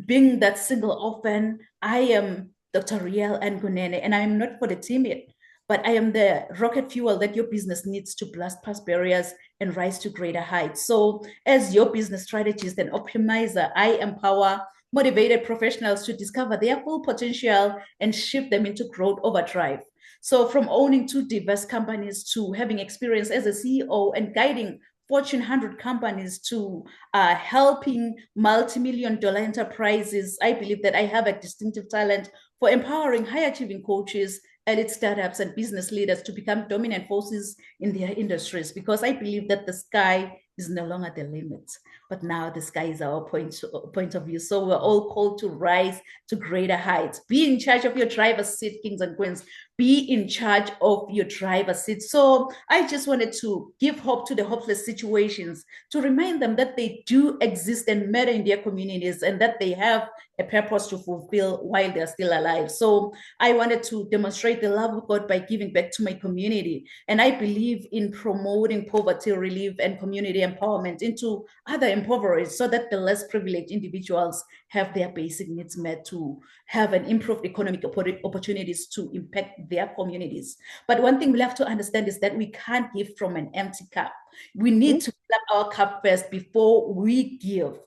being that single orphan, I am Dr. Riel Ngunene, and I am not for the timid, but I am the rocket fuel that your business needs to blast past barriers and rise to greater heights. So as your business strategist and optimizer, I empower motivated professionals to discover their full potential and shift them into growth overdrive. So from owning 2 diverse companies to having experience as a CEO and guiding Fortune 100 companies to helping multi-million-dollar enterprises, I believe that I have a distinctive talent for empowering high-achieving coaches, elite startups, and business leaders to become dominant forces in their industries, because I believe that the sky is no longer the limit, but now the sky is our point of view. So we're all called to rise to greater heights. Be in charge of your driver's seat, kings and queens. Be in charge of your driver's seat. So I just wanted to give hope to the hopeless situations, to remind them that they do exist and matter in their communities, and that they have a purpose to fulfill while they're still alive. So I wanted to demonstrate the love of God by giving back to my community. And I believe in promoting poverty relief and community empowerment into other impoverished, so that the less privileged individuals have their basic needs met, to have an improved economic opportunities to impact their communities. But one thing we have to understand is that we can't give from an empty cup. We need to fill up our cup first before we give.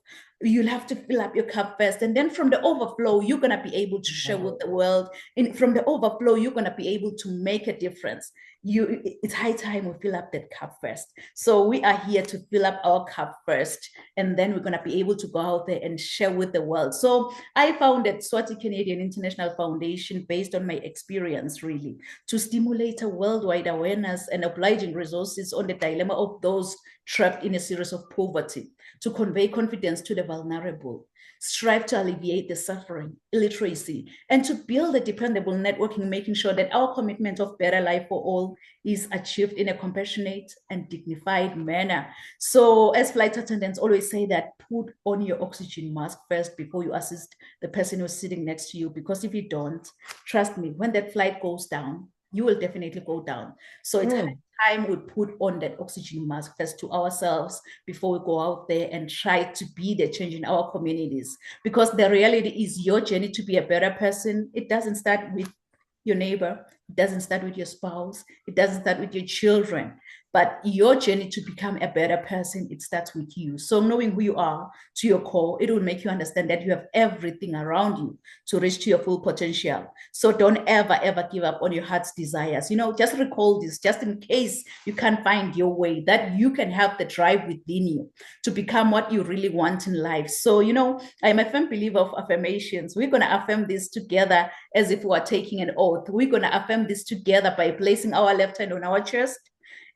You'll have to fill up your cup first. And then from the overflow, you're going to be able to share with the world. And from the overflow, you're going to be able to make a difference. It's high time we fill up that cup first. So we are here to fill up our cup first, and then we're going to be able to go out there and share with the world. So I founded Swati Canadian International Foundation based on my experience, really, to stimulate a worldwide awareness and obliging resources on the dilemma of those trapped in a series of poverty, to convey confidence to the vulnerable, strive to alleviate the suffering, illiteracy, and to build a dependable networking, making sure that our commitment of better life for all is achieved in a compassionate and dignified manner. So as flight attendants always say, that put on your oxygen mask first before you assist the person who's sitting next to you, because if you don't, trust me, when that flight goes down, you will definitely go down. So it's time we put on that oxygen mask first to ourselves before we go out there and try to be the change in our communities. Because the reality is, your journey to be a better person, it doesn't start with your neighbor, it doesn't start with your spouse, it doesn't start with your children, but your journey to become a better person, it starts with you. So knowing who you are to your core, it will make you understand that you have everything around you to reach to your full potential. So don't ever give up on your heart's desires. Just recall this, just in case you can't find your way, that you can have the drive within you to become what you really want in life. So, I'm a firm believer of affirmations. We're going to affirm this together as if we are taking an oath. We're going to affirm this together by placing our left hand on our chest,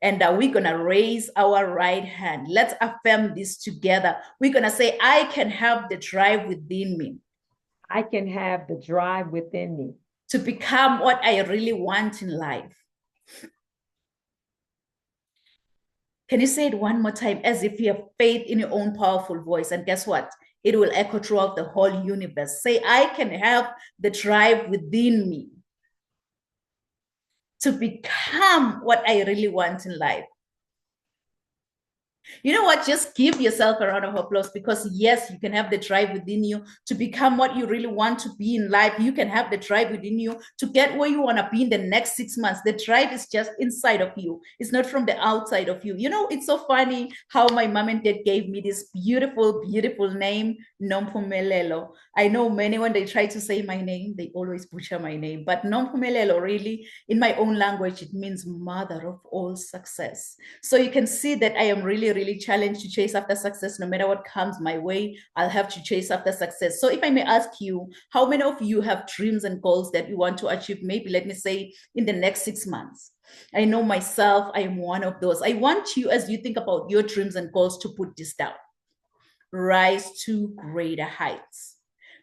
and we're going to raise our right hand. Let's affirm this together. We're going to say, I can have the drive within me. I can have the drive within me to become what I really want in life. Can you say it one more time, as if you have faith in your own powerful voice? And guess what? It will echo throughout the whole universe. Say, I can have the drive within me to become what I really want in life. You know what? Just give yourself a round of applause, because yes, you can have the drive within you to become what you really want to be in life. You can have the drive within you to get where you want to be in the next 6 months. The drive is just inside of you. It's not from the outside of you. It's so funny how my mom and dad gave me this beautiful, beautiful name, Nompumelelo. I know many, when they try to say my name, they always butcher my name. But Nompumelelo, really, in my own language, it means mother of all success. So you can see that I am really challenged to chase after success. No matter what comes my way, I'll have to chase after success. So if I may ask you, how many of you have dreams and goals that you want to achieve, maybe, let me say, in the next 6 months? I know myself, I am one of those. I want you, as you think about your dreams and goals, to put this down. Rise to greater heights.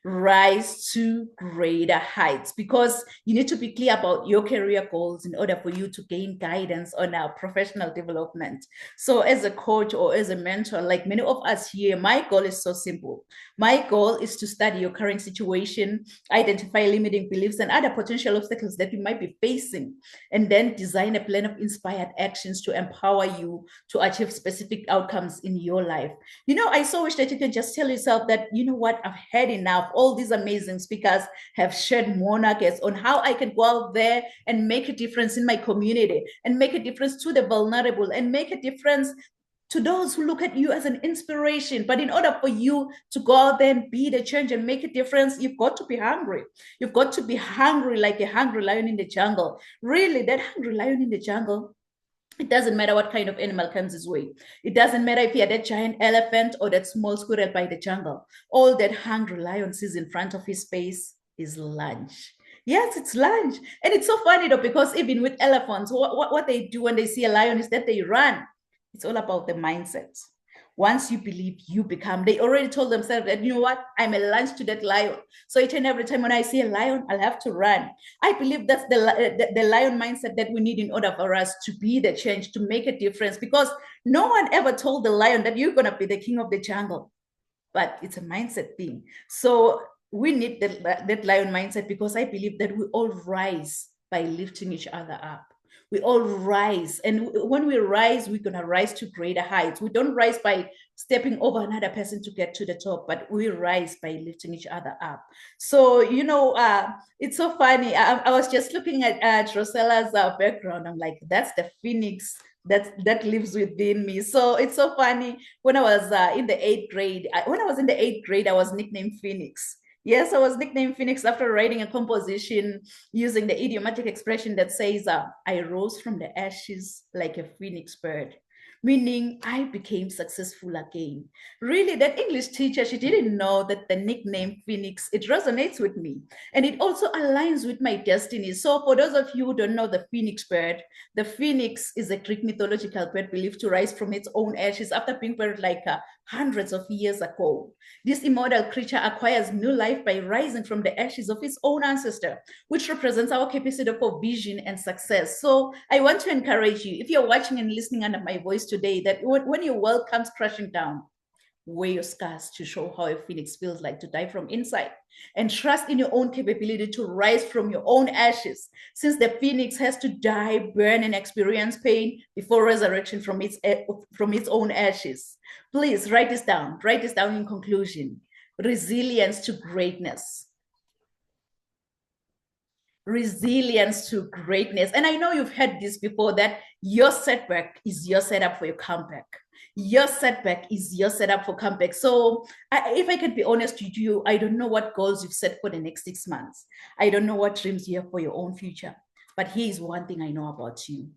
Rise to greater heights, because you need to be clear about your career goals in order for you to gain guidance on our professional development. So as a coach or as a mentor, like many of us here, my goal is so simple. My goal is to study your current situation, identify limiting beliefs and other potential obstacles that you might be facing, and then design a plan of inspired actions to empower you to achieve specific outcomes in your life. I so wish that you can just tell yourself that, you know what, I've had enough. All these amazing speakers have shared more nuggets on how I can go out there and make a difference in my community, and make a difference to the vulnerable, and make a difference to those who look at you as an inspiration. But in order for you to go out there and be the change and make a difference, you've got to be hungry. You've got to be hungry, like a hungry lion in the jungle. Really, that hungry lion in the jungle, it doesn't matter what kind of animal comes his way. It doesn't matter if you're that giant elephant or that small squirrel by the jungle. All that hungry lion sees in front of his face is lunch. Yes, it's lunch. And it's so funny though, because even with elephants, what they do when they see a lion is that they run. It's all about the mindset. Once you believe, you become. They already told themselves that, you know what, I'm a lunch to that lion. So each and every time when I see a lion, I'll have to run. I believe that's the lion mindset that we need in order for us to be the change, to make a difference, because no one ever told the lion that you're going to be the king of the jungle. But it's a mindset thing. So we need that lion mindset, because I believe that we all rise by lifting each other up. We all rise. And when we rise, we're going to rise to greater heights. We don't rise by stepping over another person to get to the top, but we rise by lifting each other up. So, it's so funny. I was just looking at Rosella's background. I'm like, that's the phoenix that lives within me. So it's so funny. When I was in the 8th grade, I was nicknamed Phoenix. Yes, I was nicknamed Phoenix after writing a composition using the idiomatic expression that says, I rose from the ashes like a phoenix bird, meaning I became successful again. Really, that English teacher, she didn't know that the nickname Phoenix, it resonates with me. And it also aligns with my destiny. So for those of you who don't know the phoenix bird, the phoenix is a Greek mythological bird believed to rise from its own ashes after being buried like hundreds of years ago. This immortal creature acquires new life by rising from the ashes of its own ancestor, which represents our capacity for vision and success. So I want to encourage you, if you're watching and listening under my voice today, that when your world comes crashing down, wear your scars to show how a phoenix feels like to die from inside, and trust in your own capability to rise from your own ashes, since the phoenix has to die, burn, and experience pain before resurrection from its own ashes. Please write this down. Write this down in conclusion. Resilience to greatness. Resilience to greatness. And I know you've heard this before, that your setback is your setup for your comeback. Your setback is your setup for comeback. So if I can be honest with you, I don't know what goals you've set for the next 6 months. I don't know what dreams you have for your own future. But here's one thing I know about you.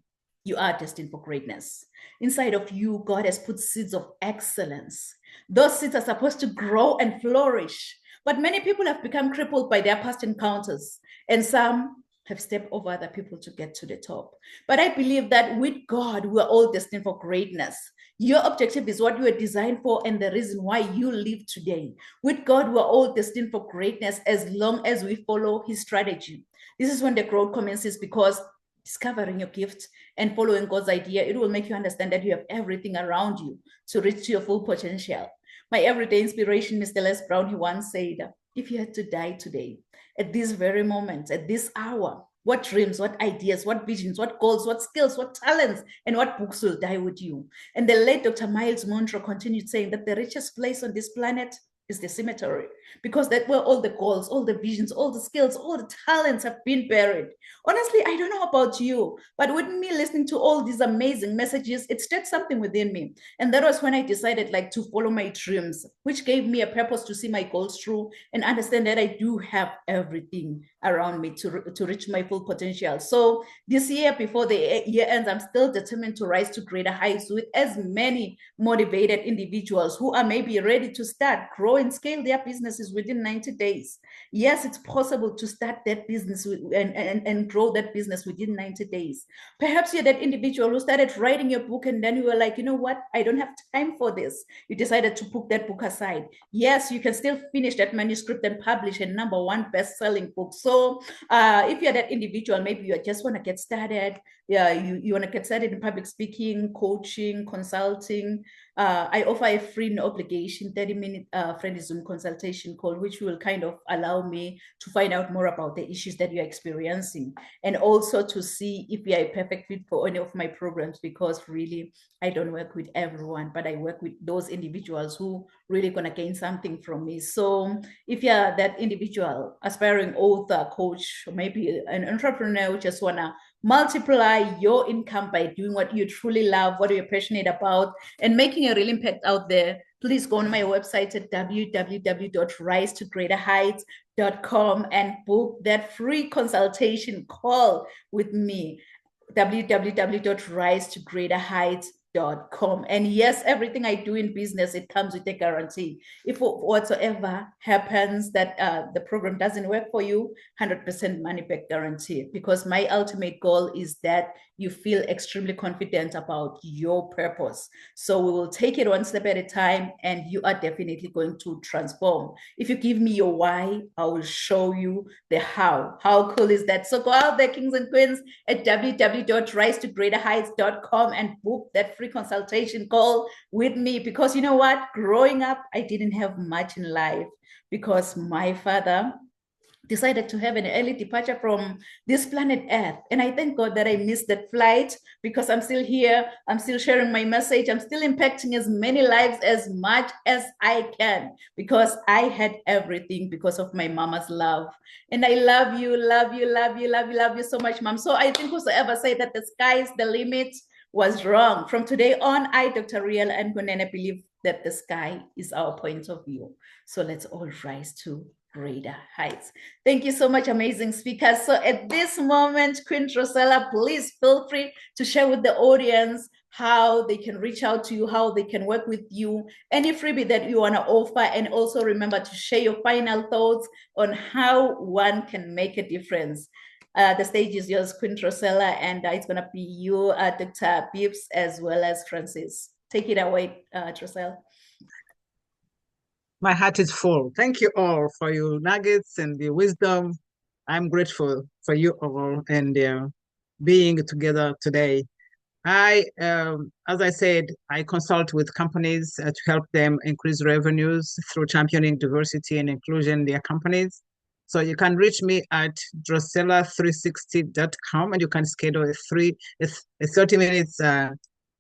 You are destined for greatness. Inside of you, God has put seeds of excellence. Those seeds are supposed to grow and flourish. But many people have become crippled by their past encounters, and some have stepped over other people to get to the top. But I believe that with God, we're all destined for greatness. Your objective is what you are designed for and the reason why you live today. With God, we're all destined for greatness as long as we follow his strategy. This is when the growth commences, because discovering your gift and following God's idea, it will make you understand that you have everything around you to reach your full potential. My everyday inspiration, Mr. Les Brown, he once said, if you had to die today, at this very moment, at this hour, what dreams, what ideas, what visions, what goals, what skills, what talents, and what books will die with you? And the late Dr. Miles Monroe continued saying that the richest place on this planet is the cemetery, because that's where all the goals, all the visions, all the skills, all the talents have been buried. Honestly, I don't know about you, but with me listening to all these amazing messages, it stirred something within me. And that was when I decided to follow my dreams, which gave me a purpose to see my goals through and understand that I do have everything around me to reach my full potential. So this year, before the year ends, I'm still determined to rise to greater heights with as many motivated individuals who are maybe ready to start, grow, and scale their businesses within 90 days. Yes, it's possible to start that business and grow that business within 90 days. Perhaps you're that individual who started writing your book and then you were like, you know what, I don't have time for this. You decided to put that book aside. Yes, you can still finish that manuscript and publish a #1 best-selling book. So if you're that individual, maybe you just want to get started. Yeah, you want to get started in public speaking, coaching, consulting. I offer a free, no obligation 30-minute friendly Zoom consultation call, which will kind of allow me to find out more about the issues that you're experiencing, and also to see if you're a perfect fit for any of my programs, because really, I don't work with everyone, but I work with those individuals who really gonna gain something from me. So if you're that individual, aspiring author, coach, or maybe an entrepreneur who just wanna multiply your income by doing what you truly love, what you're passionate about, and making a real impact out there, please go on my website at www.risetogreaterheights.com and book that free consultation call with me. www.risetogreaterheights.com. And yes, everything I do in business, it comes with a guarantee. If whatsoever happens that the program doesn't work for you, 100% money back guarantee, because my ultimate goal is that you feel extremely confident about your purpose. So we will take it one step at a time, and you are definitely going to transform. If you give me your why, I will show you the how. How cool is that? So go out there, kings and queens, at www.risetogreaterheights.com and book that free consultation call with me, because you know what? Growing up, I didn't have much in life because my father decided to have an early departure from this planet Earth. And I thank God that I missed that flight, because I'm still here. I'm still sharing my message. I'm still impacting as many lives as much as I can, because I had everything because of my mama's love. And I love you, love you, love you, love you, love you so much, Mom. So I think whosoever say that the sky is the limit, was wrong. From today on, I, Dr. Riel Ngunene, believe that the sky is our point of view. So let's all rise to greater heights. Thank you so much, amazing speakers. So at this moment, Queen Drosela, please feel free to share with the audience how they can reach out to you, how they can work with you, any freebie that you want to offer, and also remember to share your final thoughts on how one can make a difference. The stage is yours, Queen Drosela, and it's going to be you, Dr. Bibbs, as well as Francis. Take it away, Drosela. My heart is full. Thank you all for your nuggets and the wisdom. I'm grateful for you all and being together today. As I said, I consult with companies to help them increase revenues through championing diversity and inclusion in their companies. So you can reach me at drosela360.com and you can schedule a 30 minutes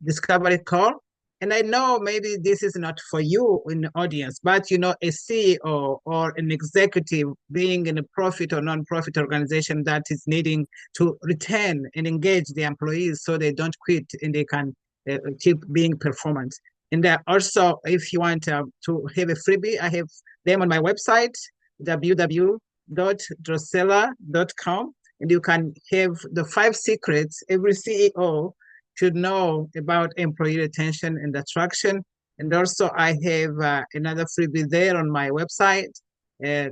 discovery call. And I know maybe this is not for you in the audience, but a CEO or an executive being in a profit or non-profit organization that is needing to retain and engage the employees so they don't quit and they can keep being performant. And also, if you want to have a freebie, I have them on my website, www.drosela.com, and you can have the 5 secrets every CEO should know about employee retention and attraction. And also I have another freebie there on my website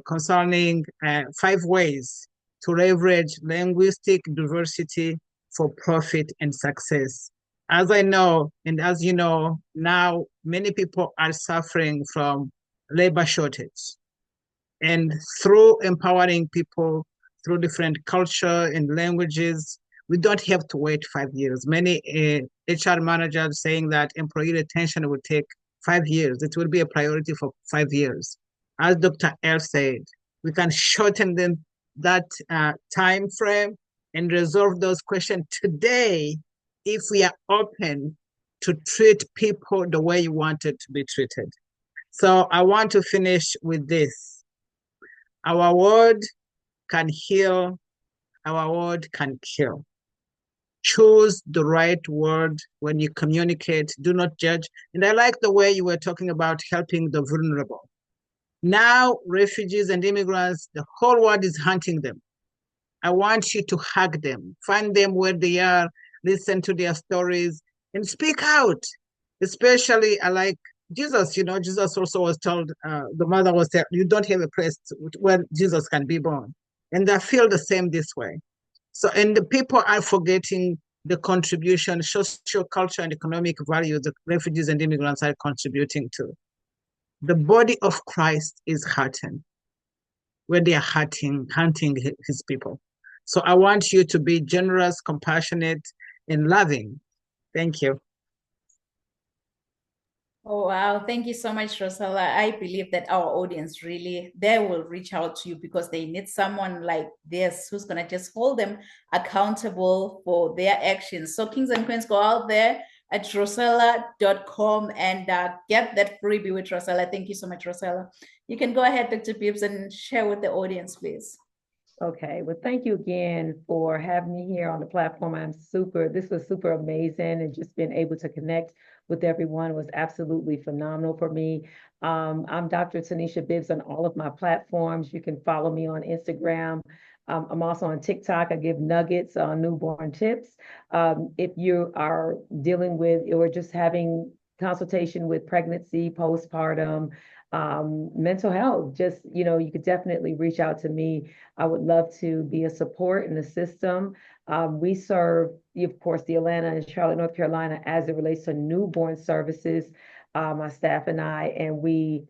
concerning 5 ways to leverage linguistic diversity for profit and success. As I know, and as you know, now many people are suffering from labor shortage. And through empowering people through different culture and languages, we don't have to wait 5 years. Many HR managers saying that employee retention will take 5 years. It will be a priority for 5 years. As Dr. L said, we can shorten that time frame and resolve those questions today if we are open to treat people the way you wanted to be treated. So I want to finish with this. Our word can heal. Our word can kill. Choose the right word when you communicate. Do not judge. And I like the way you were talking about helping the vulnerable. Now, refugees and immigrants, the whole world is hunting them. I want you to hug them, find them where they are, listen to their stories, and speak out. Especially, I like Jesus. Jesus also was told, the mother was said, you don't have a place where Jesus can be born. And I feel the same this way. So, and the people are forgetting the contribution, social, culture, and economic value the refugees and immigrants are contributing to. The body of Christ is hurting, where they are hunting his people. So I want you to be generous, compassionate, and loving. Thank you. Oh, wow. Thank you so much, Drosela. I believe that our audience they will reach out to you because they need someone like this who's going to just hold them accountable for their actions. So kings and queens, go out there at drosela.com and get that freebie with Drosela. Thank you so much, Drosela. You can go ahead, Dr. Bibbs, and share with the audience, please. Okay, well, thank you again for having me here on the platform. This was super amazing, and just being able to connect with everyone was absolutely phenomenal for me. I'm Dr. Tanisha Bibbs on all of my platforms. You can follow me on Instagram. I'm also on TikTok. I give nuggets on newborn tips. If you are dealing with or just having consultation with pregnancy, postpartum, mental health, you could definitely reach out to me. I would love to be a support in the system. We serve, of course, the Atlanta and Charlotte, North Carolina, as it relates to newborn services, my staff and I, and we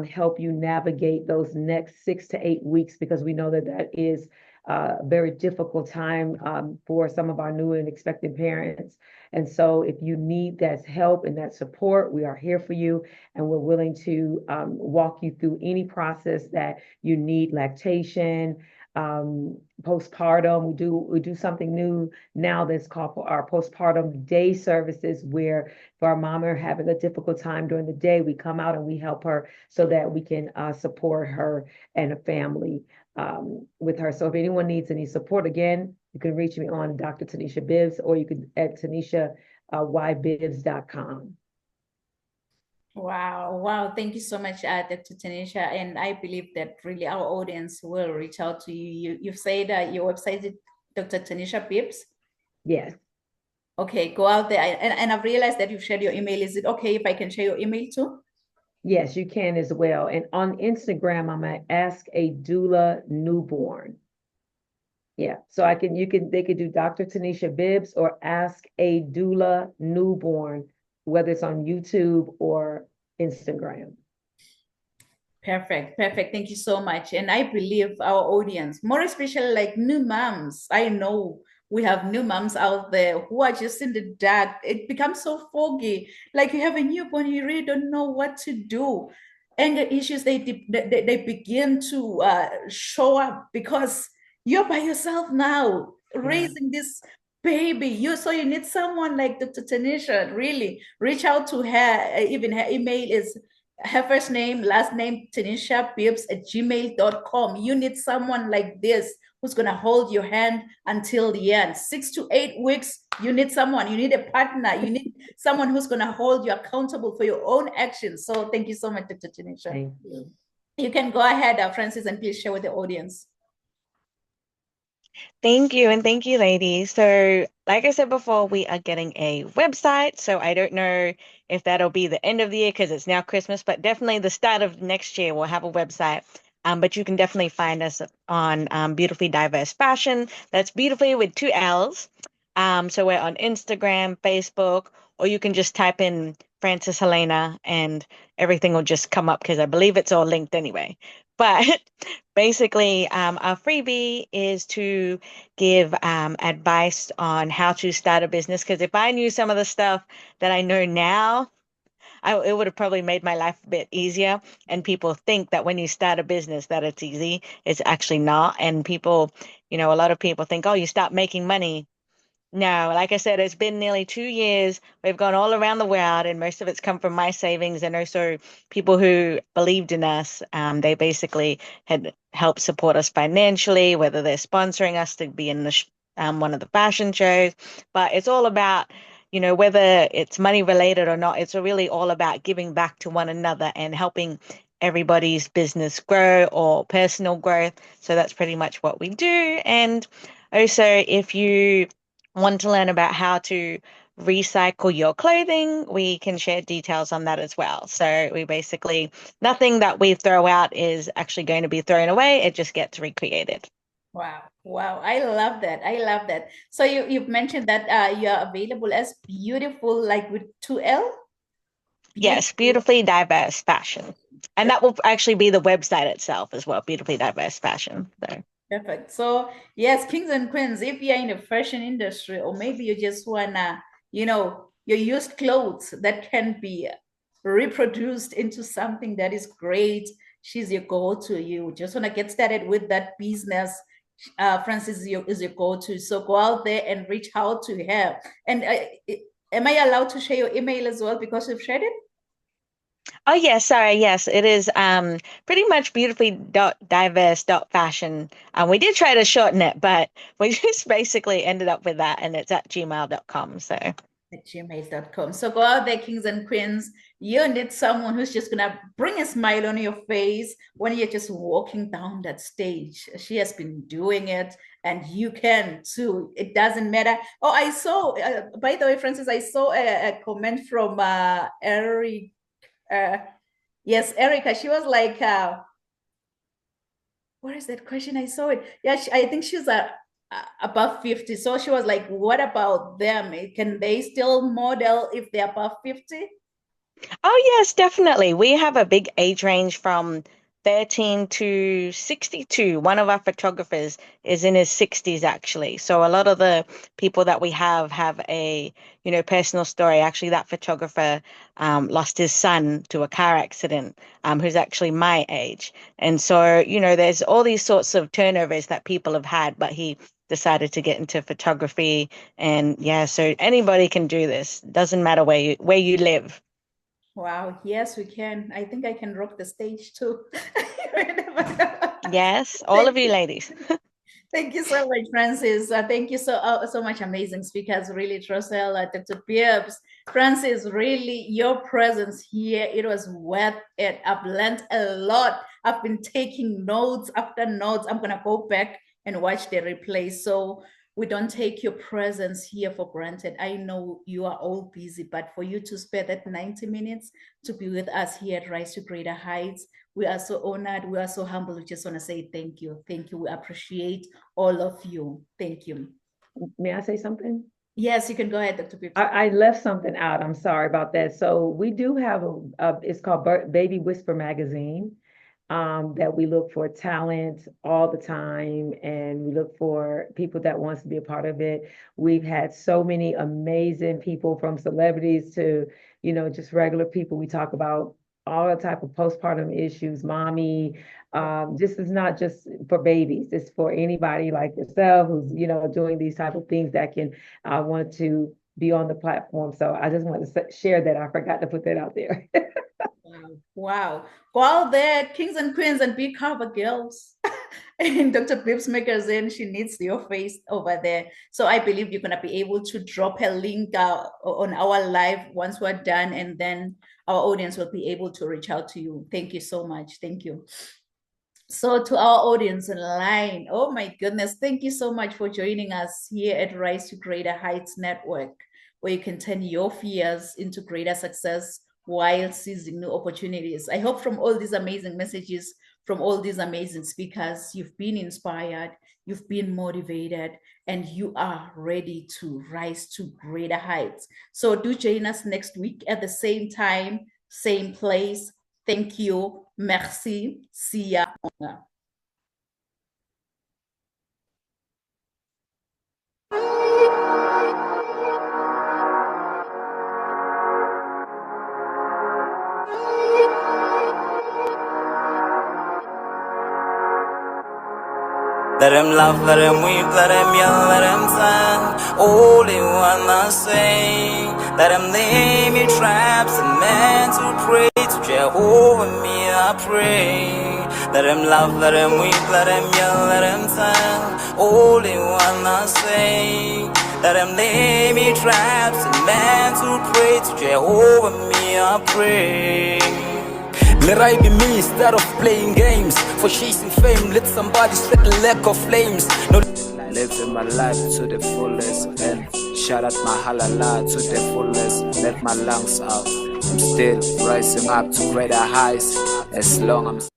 help you navigate those next 6 to 8 weeks, because we know that is a very difficult time for some of our new and expectant parents. And so if you need that help and that support, we are here for you, and we're willing to walk you through any process that you need. Lactation, postpartum. We do something new now that's called for our postpartum day services, where if our mom are having a difficult time during the day, we come out and we help her so that we can support her and a family with her. So if anyone needs any support, again, you can reach me on Dr. Tanisha Bibbs, or you could at Tanisha ybibs.com. Wow, wow. Thank you so much, Dr. Tanisha. And I believe that really our audience will reach out to you. You've said your website is Dr. Tanisha Bibbs. Yes. Okay, go out there. And I've realized that you've shared your email. Is it okay if I can share your email too? Yes, you can as well. And on Instagram, I'm at Ask a Doula Newborn. Yeah, so they could do Dr. Tanisha Bibbs or Ask a Doula Newborn, whether it's on YouTube or Instagram. Perfect, perfect. Thank you so much. And I believe our audience, more especially like new moms, I know we have new moms out there who are just in the dark. It becomes so foggy. Like you have a newborn, you really don't know what to do. Anger issues, they begin to show up because you're by yourself now, raising this baby. So you need someone like Dr. Tanisha, really reach out to her. Even her email is her first name, last name, TanishaBibbs@gmail.com. You need someone like this who's going to hold your hand until the end. 6 to 8 weeks, you need someone. You need a partner. You need someone who's going to hold you accountable for your own actions. So thank you so much, Dr. Tanisha. Thank you. You can go ahead, Francis, and please share with the audience. Thank you. And thank you, ladies. So like I said before, we are getting a website. So I don't know if that'll be the end of the year because it's now Christmas, but definitely the start of next year, we'll have a website. But you can definitely find us on Beautifully Diverse Fashion. That's beautifully with 2 L's. So we're on Instagram, Facebook, or you can just type in Frances Helena and everything will just come up because I believe it's all linked anyway. But basically, our freebie is to give advice on how to start a business. Because if I knew some of the stuff that I know now, it would have probably made my life a bit easier. And people think that when you start a business that it's easy. It's actually not. And people, a lot of people think, oh, you start making money. No, like I said, it's been nearly 2 years. We've gone all around the world, and most of it's come from my savings and also people who believed in us. They basically had helped support us financially, whether they're sponsoring us to be in one of the fashion shows. But it's all about, whether it's money related or not, it's really all about giving back to one another and helping everybody's business grow or personal growth. So that's pretty much what we do. And also, if you want to learn about how to recycle your clothing, we can share details on that as well. So we basically, nothing that we throw out is actually going to be thrown away. It just gets recreated. Wow. Wow. I love that. I love that. So you've mentioned that you're available as beautiful, like with 2L? Yes, Beautifully Diverse Fashion. And that will actually be the website itself as well, Beautifully Diverse Fashion. So. Perfect. So yes, kings and queens, if you're in the fashion industry, or maybe you just wanna, your used clothes that can be reproduced into something that is great, she's your go-to. You just wanna get started with that business. Frances is your go-to. So go out there and reach out to her. And am I allowed to share your email as well because you've shared it? Oh, yes. Sorry. Yes, it is pretty much beautifully.diverse.fashion. We did try to shorten it, but we just basically ended up with that, and it's at gmail.com. So at gmail.com. So go out there, kings and queens. You need someone who's just going to bring a smile on your face when you're just walking down that stage. She has been doing it, and you can too. It doesn't matter. Oh, I saw, by the way, Frances, I saw a comment from Eric. Yes, Erica, she was like, what is that question? I saw it. Yeah, I think she's above 50. So she was like, what about them? Can they still model if they're above 50? Oh, yes, definitely. We have a big age range from 13 to 62. One of our photographers is in his 60s, actually. So a lot of the people that we have a, personal story. Actually, that photographer lost his son to a car accident, who's actually my age. And so, there's all these sorts of turnovers that people have had, but he decided to get into photography. And yeah, so anybody can do this. Doesn't matter where you live. Wow, yes, we can. I think I can rock the stage too. Yes, all of you ladies. Thank you so much, Francis. Thank you so much, amazing speakers. Really, Drosela, Dr. Bibbs, Francis. Really, your presence here, it was worth it. I've learned a lot. I've been taking notes after notes. I'm gonna go back and watch the replay. So we don't take your presence here for granted. I know you are all busy, but for you to spare that 90 minutes to be with us here at Rise to Greater Heights, we are so honored. We are so humble. We just want to say thank you. Thank you. We appreciate all of you. Thank you. May I say something? Yes, you can go ahead, Dr. Bibbs. I left something out. I'm sorry about that. So we do have it's called Baby Whisper Magazine, that we look for talent all the time, and we look for people that wants to be a part of it. We've had so many amazing people, from celebrities to, just regular people. We talk about all the type of postpartum issues, mommy. This is not just for babies. It's for anybody like yourself who's, doing these type of things that can want to be on the platform. So I just want to share that. I forgot to put that out there. Wow. Go out there, kings and queens and big cover girls. And Dr. Bibbs Magazine, she needs your face over there. So I believe you're going to be able to drop her link on our live once we're done, and then our audience will be able to reach out to you. Thank you so much. Thank you. So to our audience online, oh my goodness, thank you so much for joining us here at Rise to Greater Heights Network, where you can turn your fears into greater success while seizing new opportunities. I hope from all these amazing messages, from all these amazing speakers, you've been inspired, you've been motivated, and you are ready to rise to greater heights. So do join us next week at the same time, same place. Thank you. Merci. See ya. Let him laugh, let him weep, let him yell, let him sing. All they wanna say. Let him lay me traps and men to pray to Jehovah, me I pray. Let him laugh, let him weep, let him yell, let him sing. All they wanna say. Let him lay me traps and men to pray to Jehovah, me I pray. Let I be me instead of playing games. For chasing fame, let somebody set the lack of flames. No, living my life to the fullest and shout out my halala to the fullest. Let my lungs out. I'm still rising up to greater heights as long as I'm